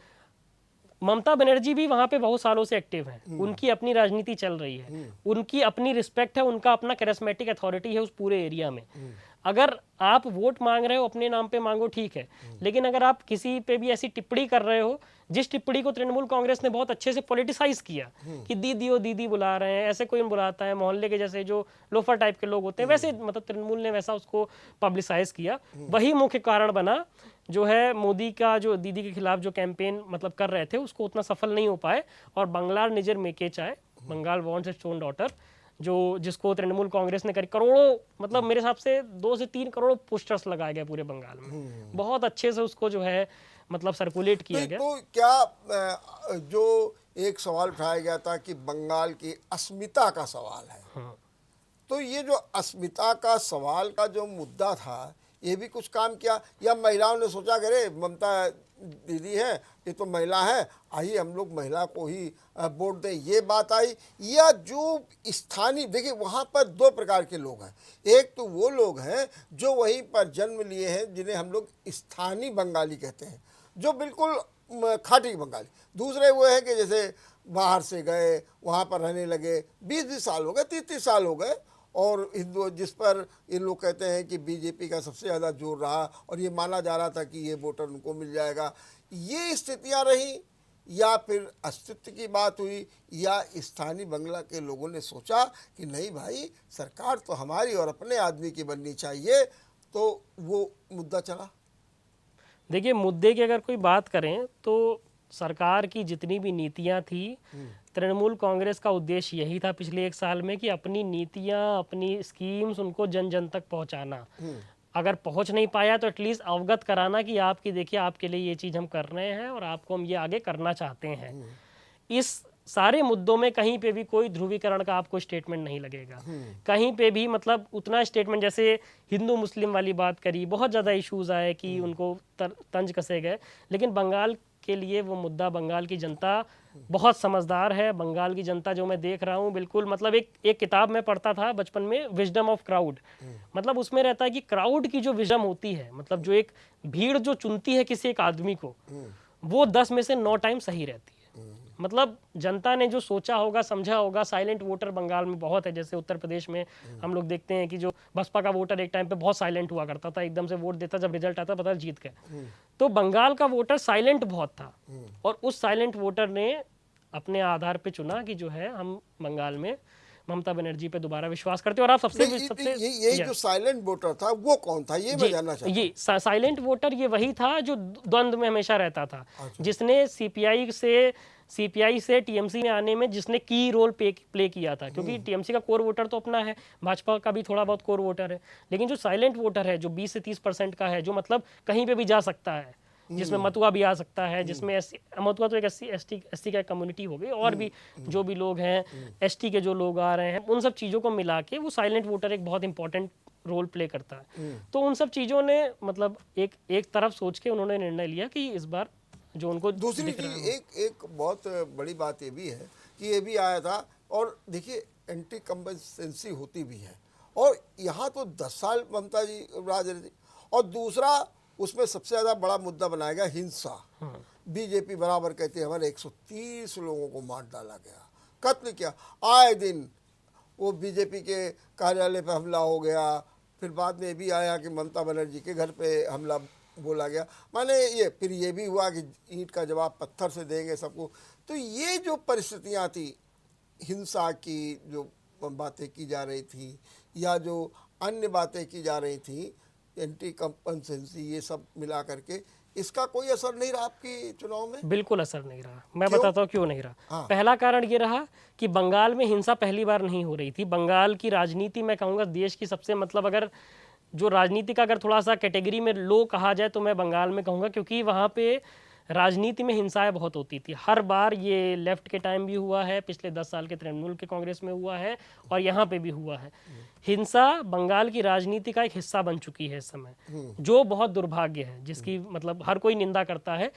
Speaker 2: ममता बनर्जी भी वहां पे बहुत सालों से एक्टिव हैं, उनकी अपनी राजनीति चल रही है, उनकी अपनी रिस्पेक्ट है, उनका अपना कैरिस्मेटिक अथॉरिटी है उस पूरे एरिया में। अगर आप वोट मांग रहे हो अपने नाम पे मांगो, ठीक है, लेकिन अगर आप किसी पे भी ऐसी टिप्पणी कर रहे हो, जिस टिप्पणी को तृणमूल कांग्रेस ने बहुत अच्छे से पॉलिटिसाइज किया कि दीदी ओ दीदी बुला रहे हैं, ऐसे कोई बुलाता है, मोहल्ले के जैसे जो लोफर टाइप के लोग होते हैं, वैसे मतलब तृणमूल ने वैसा उसको पब्लिसाइज किया, वही मुख्य कारण बना जो है मोदी का जो दीदी के खिलाफ जो कैंपेन मतलब कर रहे थे उसको उतना सफल नहीं हो पाए। और बंगाल निजर मेके चाहे, Bengal wants its own daughter, जो जिसको तृणमूल कांग्रेस ने करोड़ों मतलब मेरे हिसाब से 2 से 3 करोड़ पोस्टर्स लगाए गए पूरे बंगाल में, बहुत अच्छे से उसको जो है मतलब सर्कुलेट किया गया।
Speaker 1: तो क्या जो एक सवाल उठाया गया था कि बंगाल की अस्मिता का सवाल है।
Speaker 2: हाँ।
Speaker 1: तो ये जो अस्मिता का सवाल का जो मुद्दा था, ये भी कुछ काम किया, या महिलाओं ने सोचा कि अरे ममता दीदी है, ये तो महिला है, आइए हम लोग महिला को ही वोट दें, ये बात आई? या जो स्थानीय, देखिए वहाँ पर दो प्रकार के लोग हैं। एक तो वो लोग हैं जो वहीं पर जन्म लिए हैं, जिन्हें हम लोग स्थानीय बंगाली कहते हैं, जो बिल्कुल खाटी बंगाली। दूसरे वो है कि जैसे बाहर से गए, वहाँ पर रहने लगे, 20-20 साल हो गए, 30-30 साल हो गए, और हिंदू, जिस पर ये लोग कहते हैं कि बीजेपी का सबसे ज़्यादा जोर रहा और ये माना जा रहा था कि ये वोटर उनको मिल जाएगा। ये स्थितियाँ रहीं, या फिर अस्तित्व की बात हुई, या स्थानीय बंगला के लोगों ने सोचा कि नहीं भाई, सरकार तो हमारी और अपने आदमी की बननी चाहिए, तो वो मुद्दा चला?
Speaker 2: देखिए, मुद्दे की अगर कोई बात करें तो सरकार की जितनी भी नीतियां थी, तृणमूल कांग्रेस का उद्देश्य यही था पिछले 1 साल में कि अपनी नीतियां, अपनी स्कीम्स उनको जन जन तक पहुंचाना। अगर पहुंच नहीं पाया तो एटलीस्ट अवगत कराना कि आपकी, देखिए आपके लिए ये चीज़ हम कर रहे हैं और आपको हम ये आगे करना चाहते हैं। इस सारे मुद्दों में कहीं पे भी कोई ध्रुवीकरण का आपको स्टेटमेंट नहीं लगेगा। कहीं पे भी मतलब उतना स्टेटमेंट, जैसे हिंदू मुस्लिम वाली बात करी, बहुत ज़्यादा इश्यूज आए कि उनको तंज कसे गए, लेकिन बंगाल के लिए वो मुद्दा, बंगाल की जनता बहुत समझदार है। बंगाल की जनता जो मैं देख रहा हूँ, बिल्कुल मतलब एक किताब में पढ़ता था बचपन में, विजडम ऑफ क्राउड, मतलब उसमें रहता है कि क्राउड की जो विजडम होती है, मतलब जो एक भीड़ जो चुनती है किसी एक आदमी को, वो 10 में से 9 टाइम सही रहती है। मतलब जनता ने जो सोचा होगा, समझा होगा। साइलेंट वोटर बंगाल में बहुत है, जैसे उत्तर प्रदेश में हम लोग देखते हैं कि जो बसपा का वोटर एक टाइम पे बहुत साइलेंट हुआ करता था, एकदम से वोट देता, जब रिजल्ट आता पता जीत गए। तो बंगाल का वोटर साइलेंट बहुत था, और उस साइलेंट वोटर ने अपने आधार पे चुना कि जो है हम बंगाल में ममता बनर्जी पे दोबारा विश्वास करते हैं। और आप सबसे
Speaker 1: यही जो साइलेंट वोटर था वो कौन था, ये मैं जानना चाहता हूं।
Speaker 2: ये साइलेंट वोटर ये वही था जो द्वंद्व में हमेशा रहता था।
Speaker 1: अच्छा।
Speaker 2: जिसने सीपीआई से टीएमसी में आने में जिसने की रोल प्ले किया था, क्योंकि टीएमसी का कोर वोटर तो अपना है, भाजपा का भी थोड़ा बहुत कोर वोटर है, लेकिन जो साइलेंट वोटर है, जो 20 से 30% का है, जो मतलब कहीं पे भी जा सकता है, जिसमें मतुआ भी आ सकता है, जिसमें मतुआ तो एक एसटी का कम्युनिटी हो गई, और भी जो भी लोग हैं एसटी के जो लोग आ रहे हैं, उन सब चीज़ों को मिला के वो साइलेंट वोटर एक बहुत इंपॉर्टेंट रोल प्ले करता है। तो उन सब चीज़ों ने मतलब एक तरफ सोच के उन्होंने निर्णय लिया कि इस बार जो उनको
Speaker 1: दूसरी चीज, एक बहुत बड़ी बात ये भी है कि ये भी आया था, और देखिए एंटी कंपनसेंसी होती भी है, और यहाँ तो 10 साल ममता जी राज रही थी, और दूसरा उसमें सबसे ज़्यादा बड़ा मुद्दा बनाया गया हिंसा। बीजेपी बराबर कहती है हमारे 130 लोगों को मार डाला गया, कत्ल किया, आए दिन वो बीजेपी के कार्यालय पे हमला हो गया, फिर बाद में भी आया कि ममता बनर्जी के घर पे हमला बोला गया, माने ये फिर ये भी हुआ कि ईंट का जवाब पत्थर से देंगे सबको। तो ये जो परिस्थितियाँ थी, हिंसा की जो बातें की जा रही थी, या जो अन्य बातें की जा रही थी, एंटी कंपनसेंसी, ये सब मिला करके, इसका कोई असर नहीं रहा आपकी चुनाव में?
Speaker 2: बिल्कुल असर नहीं रहा। मैं बताता हूँ क्यों नहीं रहा।
Speaker 1: हाँ।
Speaker 2: पहला कारण ये रहा कि बंगाल में हिंसा पहली बार नहीं हो रही थी। बंगाल की राजनीति, मैं कहूँगा देश की सबसे, मतलब अगर जो राजनीति का अगर थोड़ा सा कैटेगरी में लो कहा जाए तो मैं बंगाल में कहूँगा, क्योंकि वहाँ पे राजनीति में हिंसाएं बहुत होती थी हर बार। ये लेफ्ट के टाइम भी हुआ है, पिछले 10 साल के तृणमूल के कांग्रेस में हुआ है, और यहाँ पे भी हुआ है। हिंसा बंगाल की राजनीति का एक हिस्सा बन चुकी है इस समय, जो बहुत दुर्भाग्य है, जिसकी मतलब हर कोई निंदा करता है।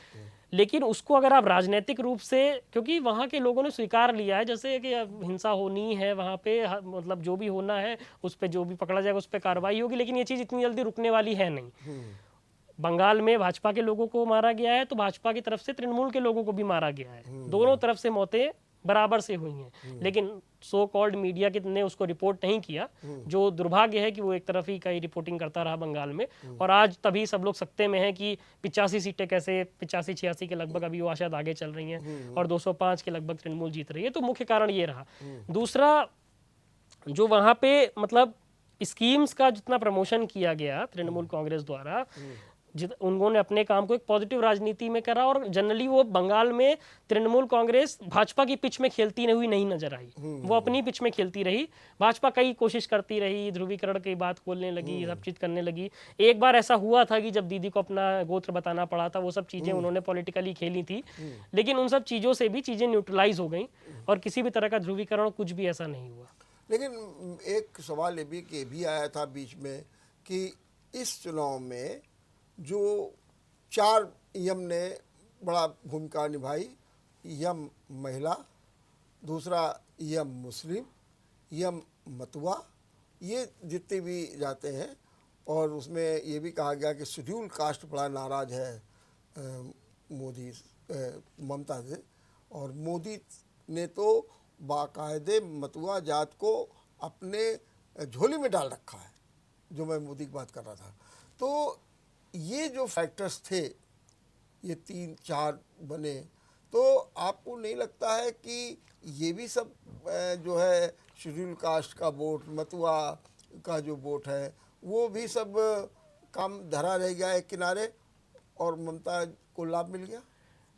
Speaker 2: लेकिन उसको अगर आप राजनीतिक रूप से, क्योंकि वहाँ के लोगों ने स्वीकार लिया है जैसे कि हिंसा होनी है वहाँ पे, मतलब जो भी होना है उस पर जो भी पकड़ा जाएगा उस पर कार्रवाई होगी, लेकिन ये चीज़ इतनी जल्दी रुकने वाली है नहीं। बंगाल में भाजपा के लोगों को मारा गया है तो भाजपा की तरफ से तृणमूल के लोगों को भी मारा गया है, दोनों तरफ से मौतें बराबर से हुई हैं, लेकिन सो कॉल्ड मीडिया ने उसको रिपोर्ट नहीं किया, जो दुर्भाग्य है कि वो एक तरफ ही कई रिपोर्टिंग करता रहा बंगाल में। और आज तभी सब लोग सत्ते में हैं कि 85 सीटें कैसे 85-86 के लगभग अभी वो शायद आगे चल रही हैं, और 205 के लगभग तृणमूल जीत रही है। तो मुख्य कारण ये रहा। दूसरा, जो वहाँ पे मतलब स्कीम्स का जितना प्रमोशन किया गया तृणमूल कांग्रेस द्वारा, उन्होंने अपने काम को एक पॉजिटिव राजनीति में करा, और जनरली वो बंगाल में तृणमूल कांग्रेस भाजपा की पिच में खेलती हुई नहीं नजर आई। वो अपनी पिच में खेलती रही, भाजपा कई कोशिश करती रही, ध्रुवीकरण की बात खोलने लगी, सब चीज करने लगी। एक बार ऐसा हुआ था कि जब दीदी को अपना गोत्र बताना पड़ा था, वो सब चीजें उन्होंने पॉलिटिकली खेली थी, लेकिन उन सब चीजों से भी चीजें न्यूट्रलाइज हो गई और किसी भी तरह का ध्रुवीकरण कुछ भी ऐसा नहीं हुआ।
Speaker 1: लेकिन एक सवाल ये भी आया था बीच में कि इस चुनाव में जो 4 यम ने बड़ा भूमिका निभाई, यम महिला, दूसरा यम मुस्लिम, यम मतुआ, ये जितने भी जाते हैं, और उसमें ये भी कहा गया कि शेड्यूल कास्ट बड़ा नाराज है मोदी ममता से, और मोदी ने तो बाकायदे मतुआ जात को अपने झोली में डाल रखा है, जो मैं मोदी की बात कर रहा था। तो ये जो फैक्टर्स थे, ये 3-4 बने, तो आपको नहीं लगता है कि ये भी सब जो है शेड्यूल कास्ट का वोट, मतुआ का जो वोट है, वो भी सब काम धरा रह गया एक किनारे और ममता को लाभ मिल गया?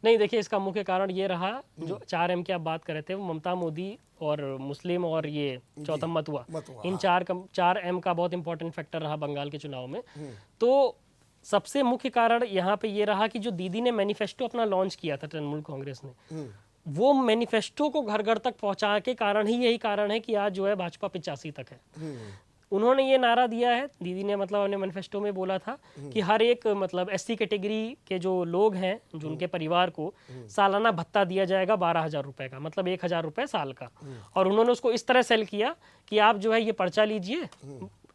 Speaker 2: नहीं, देखिए, इसका मुख्य कारण ये रहा, जो 4M की आप बात कर रहे थे, वो ममता, मोदी और मुस्लिम और ये चौथा मतुआ, इन 4M का बहुत इंपॉर्टेंट फैक्टर रहा बंगाल के चुनाव में। तो सबसे मुख्य कारण यहाँ पे ये रहा कि जो दीदी ने मैनिफेस्टो अपना लॉन्च किया था तृणमूल कांग्रेस ने, वो मैनिफेस्टो को घर घर तक पहुंचा के कारण ही यही कारण है कि आज जो है भाजपा 85 तक है। उन्होंने ये नारा दिया है, दीदी ने मतलब अपने मैनिफेस्टो में बोला था कि हर एक मतलब SC कैटेगरी के जो लोग हैं, जो उनके परिवार को सालाना भत्ता दिया जाएगा 12,000 रुपए का, मतलब 1,000 रुपए साल का। और उन्होंने उसको इस तरह सेल किया कि आप जो है ये पर्चा लीजिए,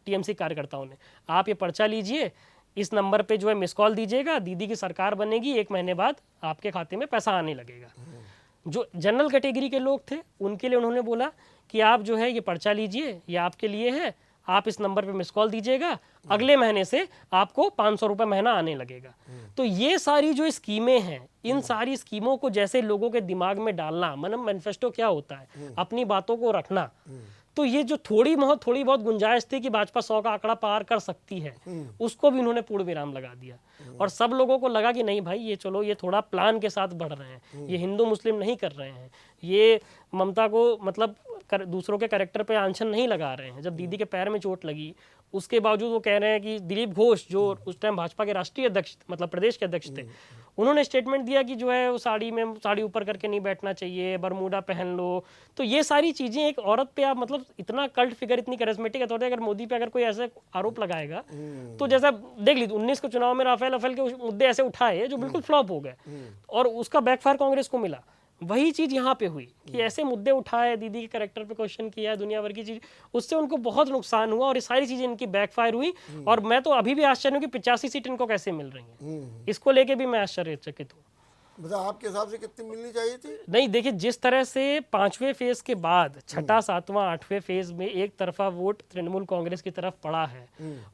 Speaker 2: TMC कार्यकर्ताओं ने, आप ये पर्चा लीजिए, इस नंबर पे जो है मिस कॉल दीजिएगा, दीदी की सरकार बनेगी, 1 महीने बाद आपके खाते में पैसा आने लगेगा। जो जनरल कैटेगरी के लोग थे उनके लिए उन्होंने बोला कि आप जो है ये पर्चा लीजिए, ये आपके लिए है, आप इस नंबर पे मिस कॉल दीजिएगा, अगले महीने से आपको 500 रुपये महीना आने लगेगा। तो ये सारी जो स्कीमें हैं, इन सारी स्कीमों को जैसे लोगों के दिमाग में डालना, मतलब मैनिफेस्टो क्या होता है, अपनी बातों को रखना, तो ये जो थोड़ी बहुत गुंजाइश थी कि भाजपा 100 का आंकड़ा पार कर सकती है, उसको भी उन्होंने पूर्ण विराम लगा दिया। और सब लोगों को लगा कि नहीं भाई, ये चलो ये थोड़ा प्लान के साथ बढ़ रहे हैं, ये हिंदू मुस्लिम नहीं कर रहे हैं, ये ममता को मतलब दूसरों के कैरेक्टर पे आंचन नहीं लगा रहे हैं। जब दीदी के पैर में चोट लगी, उसके बावजूद वो कह रहे हैं कि दिलीप घोष, जो उस टाइम भाजपा के राष्ट्रीय अध्यक्ष मतलब प्रदेश के अध्यक्ष थे, उन्होंने स्टेटमेंट दिया कि जो है वो साड़ी ऊपर करके नहीं बैठना चाहिए, बरमूडा पहन लो। तो ये सारी चीजें एक औरत पे आप मतलब इतना कल्ट फिगर, इतनी करिश्मेटिक अथॉरिटी, अगर मोदी पे अगर कोई ऐसे आरोप लगाएगा, तो जैसा देख लीजिए 19 के चुनाव में राफेल के मुद्दे ऐसे उठाए जो बिल्कुल फ्लॉप हो गए, और उसका बैकफायर कांग्रेस को मिला। वही चीज यहाँ पे हुई कि ऐसे मुद्दे उठाए, दीदी के कैरेक्टर पे क्वेश्चन किया, दुनिया भर की चीज, उससे उनको बहुत नुकसान हुआ और ये सारी चीजें इनकी बैकफायर हुई। और मैं तो अभी भी आश्चर्य हूँ कि 85 सीट इनको कैसे मिल रही हैं, इसको लेके भी मैं आश्चर्यचकित हूँ।
Speaker 1: मतलब आपके हिसाब से कितनी मिलनी चाहिए थी?
Speaker 2: नहीं, देखिए, जिस तरह से 5वें फेज के बाद 6ठा, 7वां, 8वें फेज में एक तरफा वोट तृणमूल कांग्रेस की तरफ पड़ा है,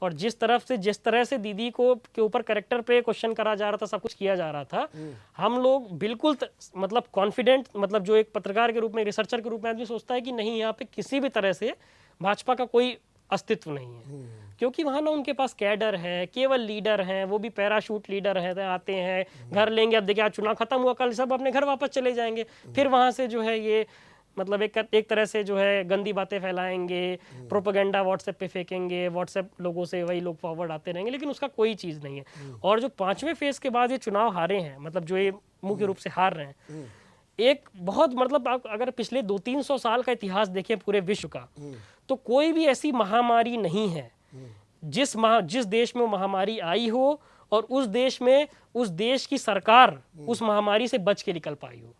Speaker 2: और जिस तरह से दीदी को के ऊपर कैरेक्टर पे क्वेश्चन करा जा रहा था, सब कुछ किया जा रहा था, हम लोग बिल्कुल मतलब कॉन्फिडेंट, मतलब जो एक पत्रकार के रूप में, रिसर्चर के रूप में आदमी सोचता है कि नहीं, यहाँ पे किसी भी तरह से भाजपा का कोई अस्तित्व नहीं है, क्योंकि वहां ना उनके पास कैडर है, केवल लीडर हैं, वो भी पैराशूट लीडर हैं, आते हैं, घर लेंगे। अब देखिए, आज चुनाव खत्म हुआ, कल सब अपने घर वापस चले जाएंगे, फिर वहां से जो है ये मतलब एक तरह से जो है गंदी बातें फैलाएंगे, प्रोपेगेंडा व्हाट्सएप पे फेंकेंगे, व्हाट्सएप लोगों से वही लोग फॉरवर्ड आते रहेंगे, लेकिन उसका कोई चीज नहीं है। और जो 5वें फेज के बाद ये चुनाव हारे हैं, मतलब जो ये मुख्य रूप से हार रहे हैं, एक बहुत मतलब आप अगर पिछले 200-300 साल का इतिहास देखें पूरे विश्व का, तो कोई भी ऐसी महामारी नहीं है जिस देश में वो महामारी आई हो और उस देश की सरकार उस महामारी से बच के निकल पाई हो।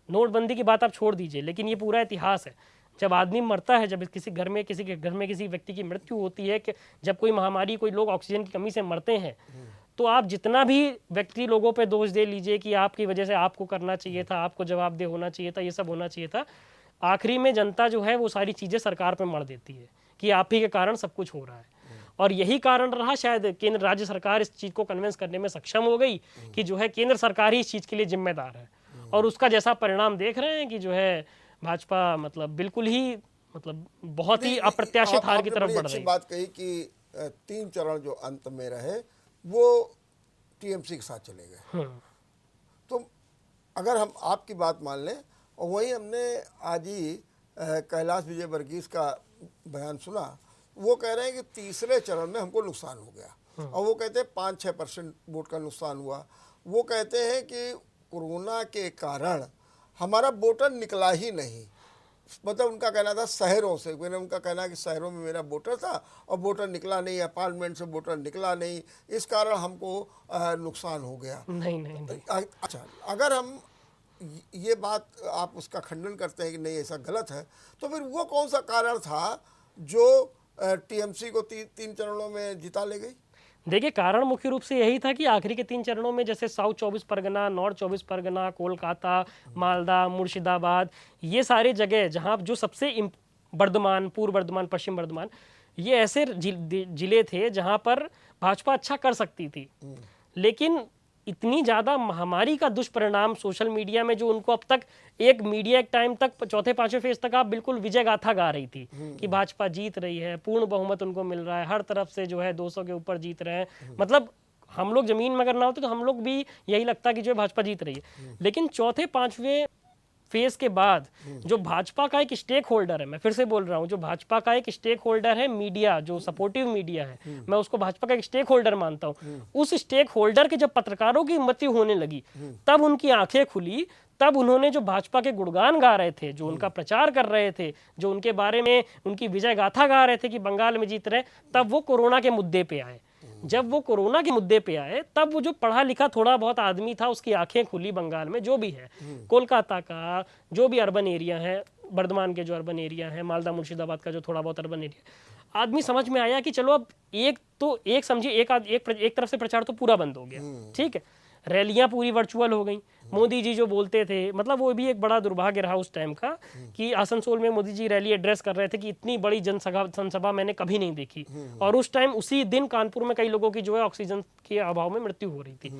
Speaker 2: नोटबंदी की बात आप छोड़ दीजिए, लेकिन ये पूरा इतिहास है। जब आदमी मरता है, जब किसी के घर में किसी व्यक्ति की मृत्यु होती है, कि जब कोई महामारी, कोई लोग ऑक्सीजन की कमी से मरते हैं, तो आप जितना भी व्यक्ति लोगों पे दोष दे लीजिए कि आपकी वजह से आपको करना चाहिए था, आपको जवाबदेह होना चाहिए था, ये सब होना चाहिए था, आखिरी में जनता जो है वो सारी चीजें सरकार पे मर देती है कि आप ही के कारण सब कुछ हो रहा है। और यही कारण रहा, शायद केंद्र राज्य सरकार इस चीज को कन्विंस करने में सक्षम हो गई कि जो है केंद्र सरकार ही इस चीज के लिए जिम्मेदार है, और उसका जैसा परिणाम देख रहे हैं कि जो है भाजपा मतलब बिल्कुल ही मतलब बहुत ही अप्रत्याशित हार की तरफ बढ़ रही है।
Speaker 1: बात कही कि 3 चरण जो अंत में रहे, वो टीएमसी के साथ चले गए। तो अगर हम आपकी बात मान लें, और वही हमने आज ही कैलाश विजयवर्गीय का बयान सुना, वो कह रहे हैं कि तीसरे चरण में हमको नुकसान हो गया, और वो कहते हैं 5-6% वोट का नुकसान हुआ। वो कहते हैं कि कोरोना के कारण हमारा वोटर निकला ही नहीं, मतलब उनका कहना था शहरों से, मैंने उनका कहना है कि शहरों में मेरा वोटर था और वोटर निकला नहीं, अपार्टमेंट से वोटर निकला नहीं, इस कारण हमको नुकसान हो गया।
Speaker 2: नहीं।
Speaker 1: अच्छा, अगर हम ये बात, आप उसका खंडन करते हैं कि नहीं ऐसा गलत है, तो फिर वो कौन सा कारण था जो टीएमसी को तीन चरणों में जिता ले गई?
Speaker 2: देखिए, कारण मुख्य रूप से यही था कि आखिरी के 3 चरणों में जैसे साउथ 24 परगना, नॉर्थ 24 परगना, कोलकाता, मालदा, मुर्शिदाबाद, ये सारे जगह जहां जो सबसे बर्धमान, पूर्व बर्धमान, पश्चिम बर्धमान, ये ऐसे जिले थे जहां पर भाजपा अच्छा कर सकती थी। लेकिन इतनी ज़्यादा महामारी का दुष्परिणाम सोशल मीडिया में, जो उनको अब तक एक मीडिया एक टाइम तक 4थे-5वें फेज तक आप बिल्कुल विजय गाथा गा रही थी कि भाजपा जीत रही है, पूर्ण बहुमत उनको मिल रहा है, हर तरफ से जो है 200 के ऊपर जीत रहे हैं। मतलब हम लोग जमीन में अगर ना होते तो हम लोग भी यही लगता कि जो है भाजपा जीत रही है। लेकिन 4थे-5वें फेज के बाद जो भाजपा का एक स्टेक होल्डर है, मैं फिर से बोल रहा हूं, जो भाजपा का एक स्टेक होल्डर है मीडिया, जो सपोर्टिव मीडिया है, मैं उसको भाजपा का एक स्टेक होल्डर मानता हूं। उस स्टेक होल्डर के जब पत्रकारों की मृत्यु होने लगी, तब उनकी आंखें खुली, तब उन्होंने जो भाजपा के गुणगान गा रहे थे, जो उनका प्रचार कर रहे थे, जो उनके बारे में उनकी विजय गाथा गा रहे थे कि बंगाल में जीत रहे, तब वो कोरोना के मुद्दे पे आए। जब वो कोरोना के मुद्दे पे आए, तब वो जो पढ़ा लिखा थोड़ा बहुत आदमी था, उसकी आंखें खुली। बंगाल में जो भी है, कोलकाता का जो भी अर्बन एरिया है, बर्धमान के जो अर्बन एरिया है, मालदा मुर्शिदाबाद का जो थोड़ा बहुत अर्बन एरिया, आदमी समझ में आया कि चलो अब एक समझिए एक तरफ से प्रचार तो पूरा बंद हो गया, ठीक है, रैलियां पूरी वर्चुअल हो गई। मोदी जी जो बोलते थे, मतलब वो भी एक बड़ा दुर्भाग्य रहा उस टाइम का कि आसनसोल में मोदी जी रैली एड्रेस कर रहे थे कि इतनी बड़ी जनसभा मैंने कभी नहीं देखी, और उस टाइम उसी दिन कानपुर में कई लोगों की जो है ऑक्सीजन के अभाव में मृत्यु हो रही थी।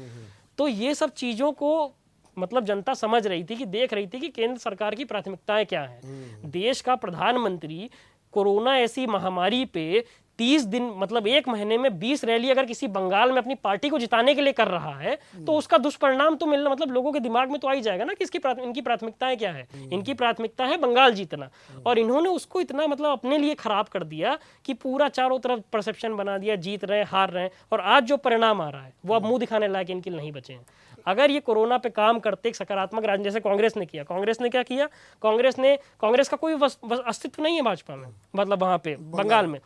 Speaker 2: तो ये सब चीजों को मतलब जनता समझ रही थी, कि देख रही थी कि केंद्र सरकार की प्राथमिकताएं क्या हैं। देश का प्रधानमंत्री कोरोना ऐसी महामारी पे 30 दिन, मतलब 1 महीने में 20 रैली अगर किसी बंगाल में अपनी पार्टी को जिताने के लिए कर रहा है, तो उसका दुष्परिणाम तो मिलना, मतलब लोगों के दिमाग में तो आ ही जाएगा ना कि इनकी प्राथमिकताएं क्या है। इनकी प्राथमिकता है बंगाल जीतना, और इन्होंने उसको इतना मतलब अपने लिए खराब कर दिया कि पूरा चारों तरफ परसेप्शन बना दिया, जीत रहे हैं, हार रहे हैं, और आज जो परिणाम आ रहा है वो अब मुंह दिखाने लायक इनके नहीं बचे हैं। अगर ये कोरोना पे काम करते एक सकारात्मक राजनीति जैसे कांग्रेस ने किया, कांग्रेस ने क्या किया, कांग्रेस का कोई अस्तित्व नहीं है भाजपा में, मतलब वहां पे बंगाल में,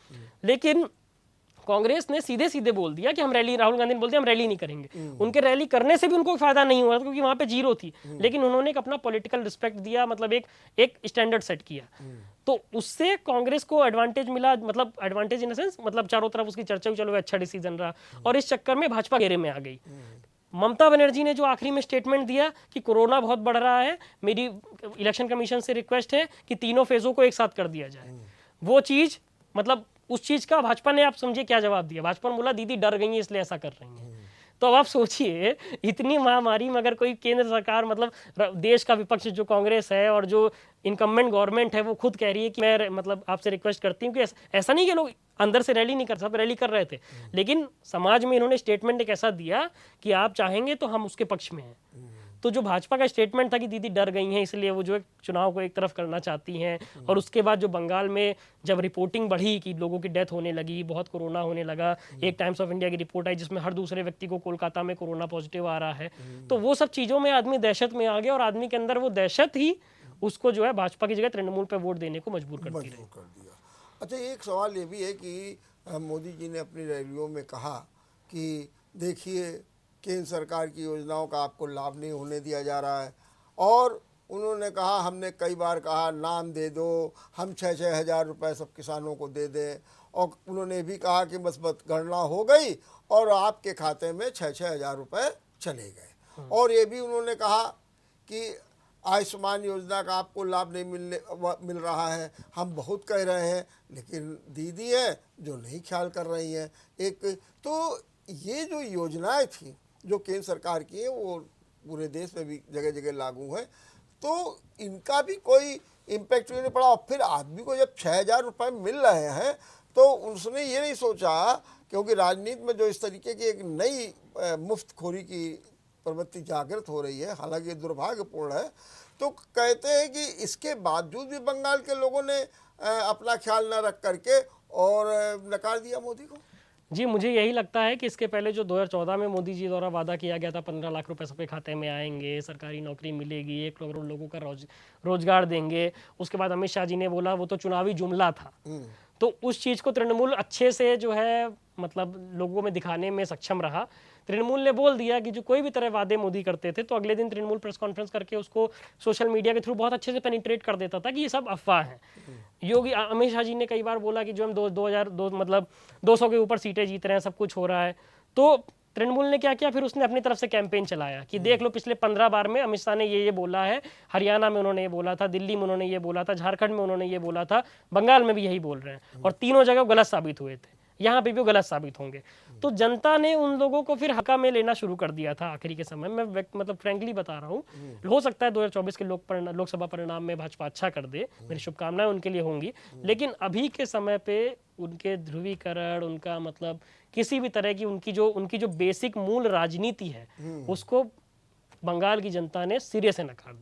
Speaker 2: लेकिन कांग्रेस ने सीधे सीधे बोल दिया कि हम रैली, राहुल गांधी ने बोल दिया हम रैली नहीं करेंगे। उनके रैली करने से भी उनको फायदा नहीं हुआ क्योंकि वहां पे जीरो थी, लेकिन उन्होंने एक अपना पॉलिटिकल रिस्पेक्ट दिया, मतलब एक स्टैंडर्ड सेट किया, तो उससे कांग्रेस को एडवांटेज मिला, मतलब एडवांटेज इन द सेंस, मतलब चारों तरफ उसकी चर्चा हुई, चलो अच्छा डिसीजन रहा, और इस चक्कर में भाजपा घेरे में आ गई। ममता बनर्जी ने जो आखिरी में स्टेटमेंट दिया कि कोरोना बहुत बढ़ रहा है, मेरी इलेक्शन कमीशन से रिक्वेस्ट है कि तीनों फेजों को एक साथ कर दिया जाए, वो चीज, मतलब उस चीज का भाजपा ने, आप समझिए क्या जवाब दिया, भाजपा ने बोला दीदी डर गई है इसलिए ऐसा कर रही हैं। तो अब आप सोचिए, इतनी महामारी में अगर कोई केंद्र सरकार, मतलब देश का विपक्ष जो कांग्रेस है और जो इनकम्बेंट गवर्नमेंट है, वो खुद कह रही है कि मैं मतलब आपसे रिक्वेस्ट करती हूँ कि ऐसा नहीं कि लोग अंदर से रैली नहीं कर, सब रैली कर रहे थे, लेकिन समाज में इन्होंने स्टेटमेंट एक ऐसा दिया कि आप चाहेंगे तो हम उसके पक्ष में हैं। तो जो भाजपा का स्टेटमेंट था कि दीदी डर गई हैं इसलिए वो जो चुनाव को एक तरफ करना चाहती हैं, और उसके बाद जो बंगाल में जब रिपोर्टिंग बढ़ी कि लोगों की डेथ होने लगी, बहुत कोरोना होने लगा, एक टाइम्स ऑफ इंडिया की रिपोर्ट आई जिसमें हर दूसरे व्यक्ति को कोलकाता में कोरोना पॉजिटिव आ रहा है, तो वो सब चीज़ों में आदमी दहशत में आ गया, और आदमी के अंदर वो दहशत ही उसको जो है भाजपा की जगह तृणमूल पर वोट देने को मजबूर कर
Speaker 1: दिया। अच्छा, एक सवाल ये भी है कि मोदी जी ने अपनी रैलियों में कहा कि देखिए केंद्र सरकार की योजनाओं का आपको लाभ नहीं होने दिया जा रहा है, और उन्होंने कहा, हमने कई बार कहा नाम दे दो, हम 6-6 हज़ार रुपये सब किसानों को दे दें, और उन्होंने भी कहा कि बस गणना हो गई और आपके खाते में 6-6 हज़ार रुपये चले गए, और ये भी उन्होंने कहा कि आयुष्मान योजना का आपको लाभ नहीं मिल रहा है, हम बहुत कह रहे हैं, लेकिन दीदी है जो नहीं ख्याल कर रही हैं। एक तो ये जो योजनाएं थी जो केंद्र सरकार की है, वो पूरे देश में भी जगह जगह लागू है, तो इनका भी कोई इम्पैक्ट नहीं पड़ा, और फिर आदमी को जब 6 हज़ार रुपये मिल रहे हैं, तो उसने ये नहीं सोचा, क्योंकि राजनीति में जो इस तरीके की एक नई मुफ्तखोरी की प्रवृत्ति जागृत हो रही है, हालांकि ये दुर्भाग्यपूर्ण है, तो कहते हैं कि इसके बावजूद भी बंगाल के लोगों ने अपना ख्याल न रख करके और नकार दिया मोदी को।
Speaker 2: जी, मुझे यही लगता है कि इसके पहले जो 2014 में मोदी जी द्वारा वादा किया गया था 15 लाख रुपए सबके खाते में आएंगे, सरकारी नौकरी मिलेगी, 1 करोड़ लोगों का रोजगार देंगे, उसके बाद अमित शाह जी ने बोला, वो तो चुनावी जुमला था। तो उस चीज़ को तृणमूल अच्छे से जो है मतलब लोगों में दिखाने में सक्षम रहा। तृणमूल ने बोल दिया कि जो कोई भी तरह वादे मोदी करते थे, तो अगले दिन तृणमूल प्रेस कॉन्फ्रेंस करके उसको सोशल मीडिया के थ्रू बहुत अच्छे से पेनिट्रेट कर देता था कि ये सब अफवाह है। योगी अमित शाह जी ने कई बार बोला कि जो हम 2002 मतलब 200 के ऊपर सीटें जीत रहे हैं, सब कुछ हो रहा है। तो तृणमूल ने क्या किया, फिर उसने अपनी तरफ से कैंपेन चलाया कि देख लो पिछले 15 बार में अमित शाह ने ये बोला है, हरियाणा में उन्होंने ये बोला था, दिल्ली में उन्होंने ये बोला था, झारखंड में उन्होंने ये बोला था, बंगाल में भी यही बोल रहे हैं, और तीनों जगह गलत साबित हुए थे, यहाँ पे भी गलत साबित होंगे। तो जनता ने उन लोगों को फिर हका में लेना शुरू कर दिया था आखिरी के समय में। मैं मतलब फ्रैंकली बता रहा हूँ, हो सकता है 2024 के लोकसभा परिणाम में भाजपा अच्छा कर दे, मेरी शुभकामनाएं उनके लिए होंगी, लेकिन अभी के समय पे उनके ध्रुवीकरण, उनका मतलब किसी भी तरह की उनकी जो बेसिक मूल राजनीति है, उसको बंगाल की जनता ने सिरे से नकार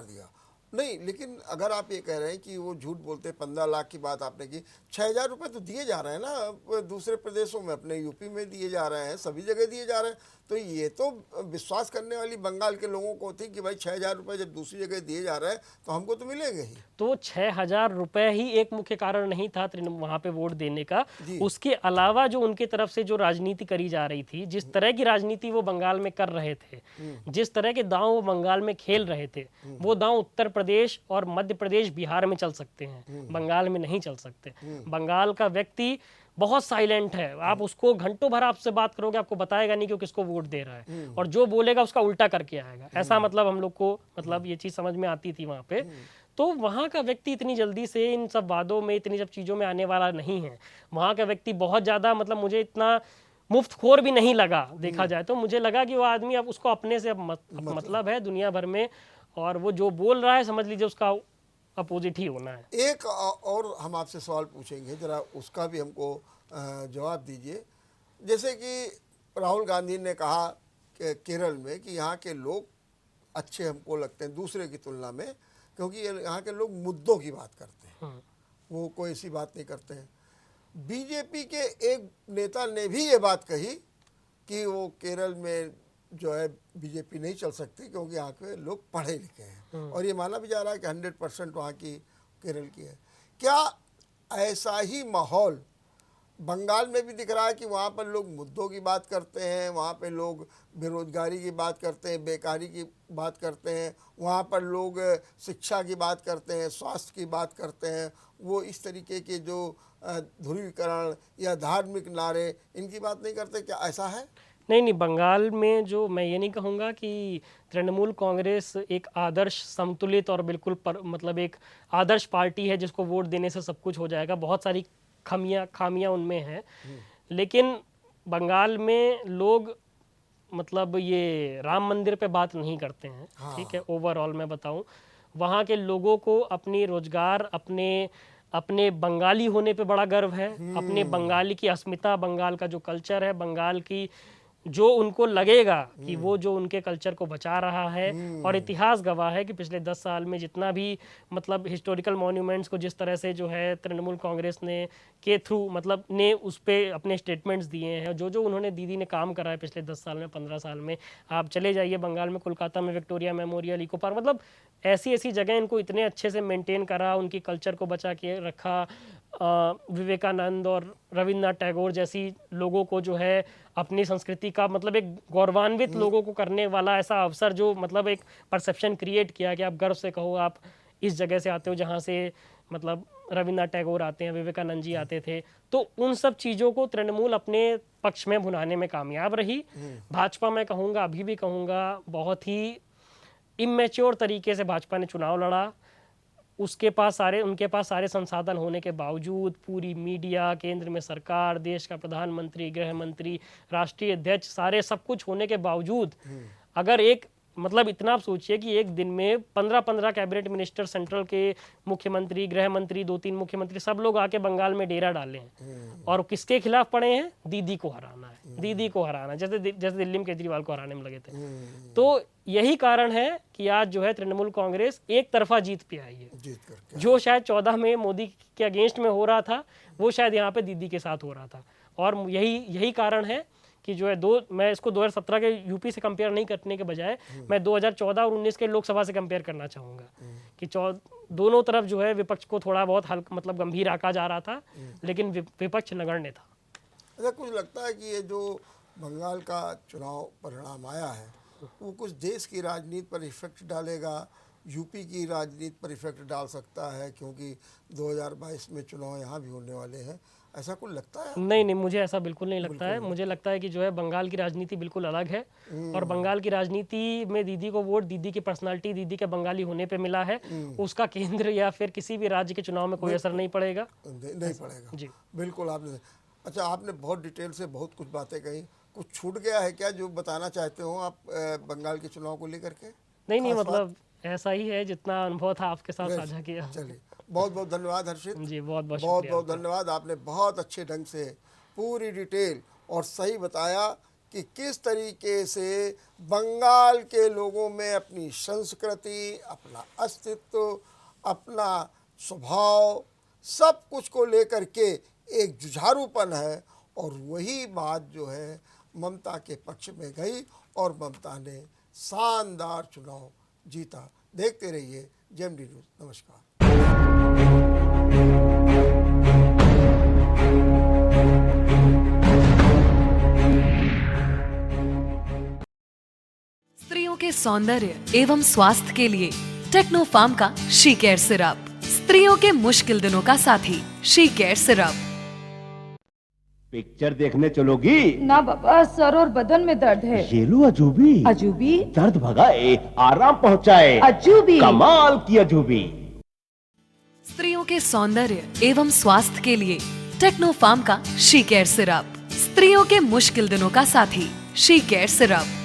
Speaker 2: दिया।
Speaker 1: नहीं, लेकिन अगर आप ये कह रहे हैं कि वो झूठ बोलते, 15 लाख की बात आपने की, 6,000 रुपये तो दिए जा रहे हैं ना दूसरे प्रदेशों में, अपने यूपी में दिए जा रहे हैं, सभी जगह दिए जा रहे हैं। तो ये तो विश्वास करने वाली बंगाल के लोगों को थी कि भाई 6,000 रुपये जब दूसरी जगह दिए जा रहे हैं तो हमको तो मिलेंगे ही।
Speaker 2: तो 6,000 रुपये ही एक मुख्य कारण नहीं था वहां पे वोट देने का। उसके अलावा जो उनके तरफ से जो राजनीति करी जा रही थी, जिस तरह की राजनीति वो बंगाल में कर रहे थे, जिस तरह के दांव वो बंगाल में खेल रहे थे, वो दांव उत्तर प्रदेश और मध्य प्रदेश, बिहार में चल सकते हैं, बंगाल में नहीं चल सकते। बंगाल का व्यक्ति बहुत साइलेंट है, आप उसको घंटों भर आपसे बात करोगे, आपको बताएगा नहीं कि वो किसको वोट दे रहा है, और जो बोलेगा उसका उल्टा करके आएगा। ऐसा मतलब हम लोग को मतलब ये चीज समझ में आती थी वहां पे। तो वहां का व्यक्ति इतनी जल्दी से इन सब वादों में, इतनी सब चीजों में आने वाला नहीं है। वहां का व्यक्ति बहुत ज्यादा मतलब मुझे इतना मुफ्तखोर भी नहीं लगा, देखा जाए तो मुझे लगा कि वो आदमी अब उसको अपने से मतलब है दुनिया भर में, और वो जो बोल रहा है समझ लीजिए उसका अपोजिट ही होना है।
Speaker 1: एक और हम आपसे सवाल पूछेंगे, जरा उसका भी हमको जवाब दीजिए। जैसे कि राहुल गांधी ने कहा कि केरल में कि यहाँ के लोग अच्छे हमको लगते हैं दूसरे की तुलना में, क्योंकि यहाँ के लोग मुद्दों की बात करते हैं, वो कोई ऐसी बात नहीं करते हैं। बीजेपी के एक नेता ने भी ये बात कही कि वो केरल में जो है बीजेपी नहीं चल सकती, क्योंकि यहाँ के लोग पढ़े लिखे हैं, और ये माना भी जा रहा है कि 100% वहाँ की केरल की है। क्या ऐसा ही माहौल बंगाल में भी दिख रहा है कि वहाँ पर लोग मुद्दों की बात करते हैं, वहाँ पे लोग बेरोजगारी की बात करते हैं, बेकारी की बात करते हैं, वहाँ पर लोग शिक्षा की बात करते हैं, स्वास्थ्य की बात करते हैं, वो इस तरीके के जो ध्रुवीकरण या धार्मिक नारे, इनकी बात नहीं करते? क्या ऐसा है?
Speaker 2: नहीं, बंगाल में जो मैं ये नहीं कहूँगा कि तृणमूल कांग्रेस एक आदर्श, संतुलित और बिल्कुल मतलब एक आदर्श पार्टी है जिसको वोट देने से सब कुछ हो जाएगा। बहुत सारी खामियां उनमें हैं, लेकिन बंगाल में लोग मतलब ये राम मंदिर पे बात नहीं करते हैं। ठीक है, ओवरऑल मैं बताऊं, वहाँ के लोगों को अपनी रोजगार, अपने बंगाली होने पे बड़ा गर्व है, अपने बंगाली की अस्मिता, बंगाल का जो कल्चर है, बंगाल की जो उनको लगेगा कि वो जो उनके कल्चर को बचा रहा है। और इतिहास गवाह है कि पिछले 10 साल में जितना भी मतलब हिस्टोरिकल मॉन्यूमेंट्स को जिस तरह से जो है तृणमूल कांग्रेस ने के थ्रू मतलब ने उस पर अपने स्टेटमेंट्स दिए हैं, जो उन्होंने दीदी ने काम करा है पिछले 10 साल में, 15 साल में। आप चले जाइए बंगाल में, कोलकाता में विक्टोरिया मेमोरियल, इको पार्क, मतलब ऐसी जगह इनको इतने अच्छे से मेंटेन करा, उनकी कल्चर को बचा के रखा। विवेकानंद और रविन्द्रनाथ टैगोर जैसी लोगों को जो है अपनी संस्कृति का मतलब एक गौरवान्वित लोगों को करने वाला ऐसा अवसर, जो मतलब एक परसेप्शन क्रिएट किया कि आप गर्व से कहो आप इस जगह से आते हो जहाँ से मतलब रविन्द्रनाथ टैगोर आते हैं, विवेकानंद जी आते थे। तो उन सब चीज़ों को तृणमूल अपने पक्ष में भुनाने में कामयाब रही। भाजपा मैं कहूँगा, अभी भी कहूँगा, बहुत ही इमेच्योर तरीके से भाजपा ने चुनाव लड़ा। उनके पास सारे संसाधन होने के बावजूद, पूरी मीडिया, केंद्र में सरकार, देश का प्रधानमंत्री, गृह मंत्री, राष्ट्रीय अध्यक्ष, सारे सब कुछ होने के बावजूद, अगर एक मतलब इतना आप सोचिए कि एक दिन में 15-15 कैबिनेट मिनिस्टर, सेंट्रल के मुख्यमंत्री, गृह मंत्री, 2-3 मुख्यमंत्री, सब लोग आके बंगाल में डेरा डाले हैं। और किसके खिलाफ पड़े हैं? दीदी को हराना है, दीदी को हराना, जैसे दिल्ली में केजरीवाल को हराने में लगे थे। तो यही कारण है कि आज जो है तृणमूल कांग्रेस एक तरफा जीत पे आई है।
Speaker 1: जीत करके
Speaker 2: जो शायद 14 में मोदी के अगेंस्ट में हो रहा था, वो शायद यहाँ पे दीदी के साथ हो रहा था। और यही कारण है कि जो है मैं इसको 2017 के यूपी से कंपेयर नहीं करने के बजाय मैं 2014 और 19 के लोकसभा से कंपेयर करना चाहूँगा कि दोनों तरफ जो है विपक्ष को थोड़ा बहुत हल्का, मतलब गंभीर आका जा रहा था, लेकिन विपक्ष नगण्य था।
Speaker 1: अच्छा, कुछ लगता है कि ये जो बंगाल का चुनाव परिणाम आया है वो कुछ देश की राजनीति पर इफेक्ट डालेगा, यूपी की राजनीति पर इफेक्ट डाल सकता है, क्योंकि 2022 में चुनाव यहाँ भी होने वाले हैं, ऐसा कुछ लगता है?
Speaker 2: नहीं, मुझे ऐसा बिल्कुल नहीं लगता है। मुझे लगता है कि जो है बंगाल की राजनीति बिल्कुल अलग है, और बंगाल की राजनीति में दीदी को वोट दीदी की पर्सनालिटी, दीदी के बंगाली होने पे मिला है। उसका केंद्र या फिर किसी भी राज्य के चुनाव में कोई असर नहीं पड़ेगा।
Speaker 1: नहीं पड़ेगा
Speaker 2: जी,
Speaker 1: बिल्कुल। आपने अच्छा, आपने बहुत डिटेल से बहुत कुछ बातें कही। कुछ छूट गया है क्या जो बताना चाहते हो आप बंगाल के चुनाव को लेकर के?
Speaker 2: नहीं, मतलब ऐसा ही है, जितना अनुभव था आपके साथ साझा किया।
Speaker 1: चलिए, बहुत बहुत धन्यवाद हर्षित
Speaker 2: जी, बहुत
Speaker 1: बहुत धन्यवाद। आपने बहुत अच्छे ढंग से पूरी डिटेल और सही बताया कि किस तरीके से बंगाल के लोगों में अपनी संस्कृति, अपना अस्तित्व, अपना स्वभाव, सब कुछ को लेकर के एक जुझारूपन है, और वही बात जो है ममता के पक्ष में गई और ममता ने शानदार चुनाव जीता। देखते रहिए जेएमडी न्यूज़। नमस्कार।
Speaker 3: स्त्रियों के सौंदर्य एवं स्वास्थ्य के लिए टेक्नो फार्म का शी केयर सिरप, स्त्रियों के मुश्किल दिनों का साथी शी केयर सिरप।
Speaker 4: पिक्चर देखने चलोगी?
Speaker 5: ना बाबा, सर और बदन में दर्द है।
Speaker 4: ये लो अजूबी।
Speaker 5: अजूबी?
Speaker 4: दर्द भगाए, आराम पहुंचाए।
Speaker 5: अजूबी?
Speaker 4: कमाल की अजूबी।
Speaker 3: स्त्रियों के सौंदर्य एवं स्वास्थ्य के लिए टेक्नो फार्म का शी केयर सिरप, स्त्रियों के मुश्किल दिनों का साथी शी केयर सिरप।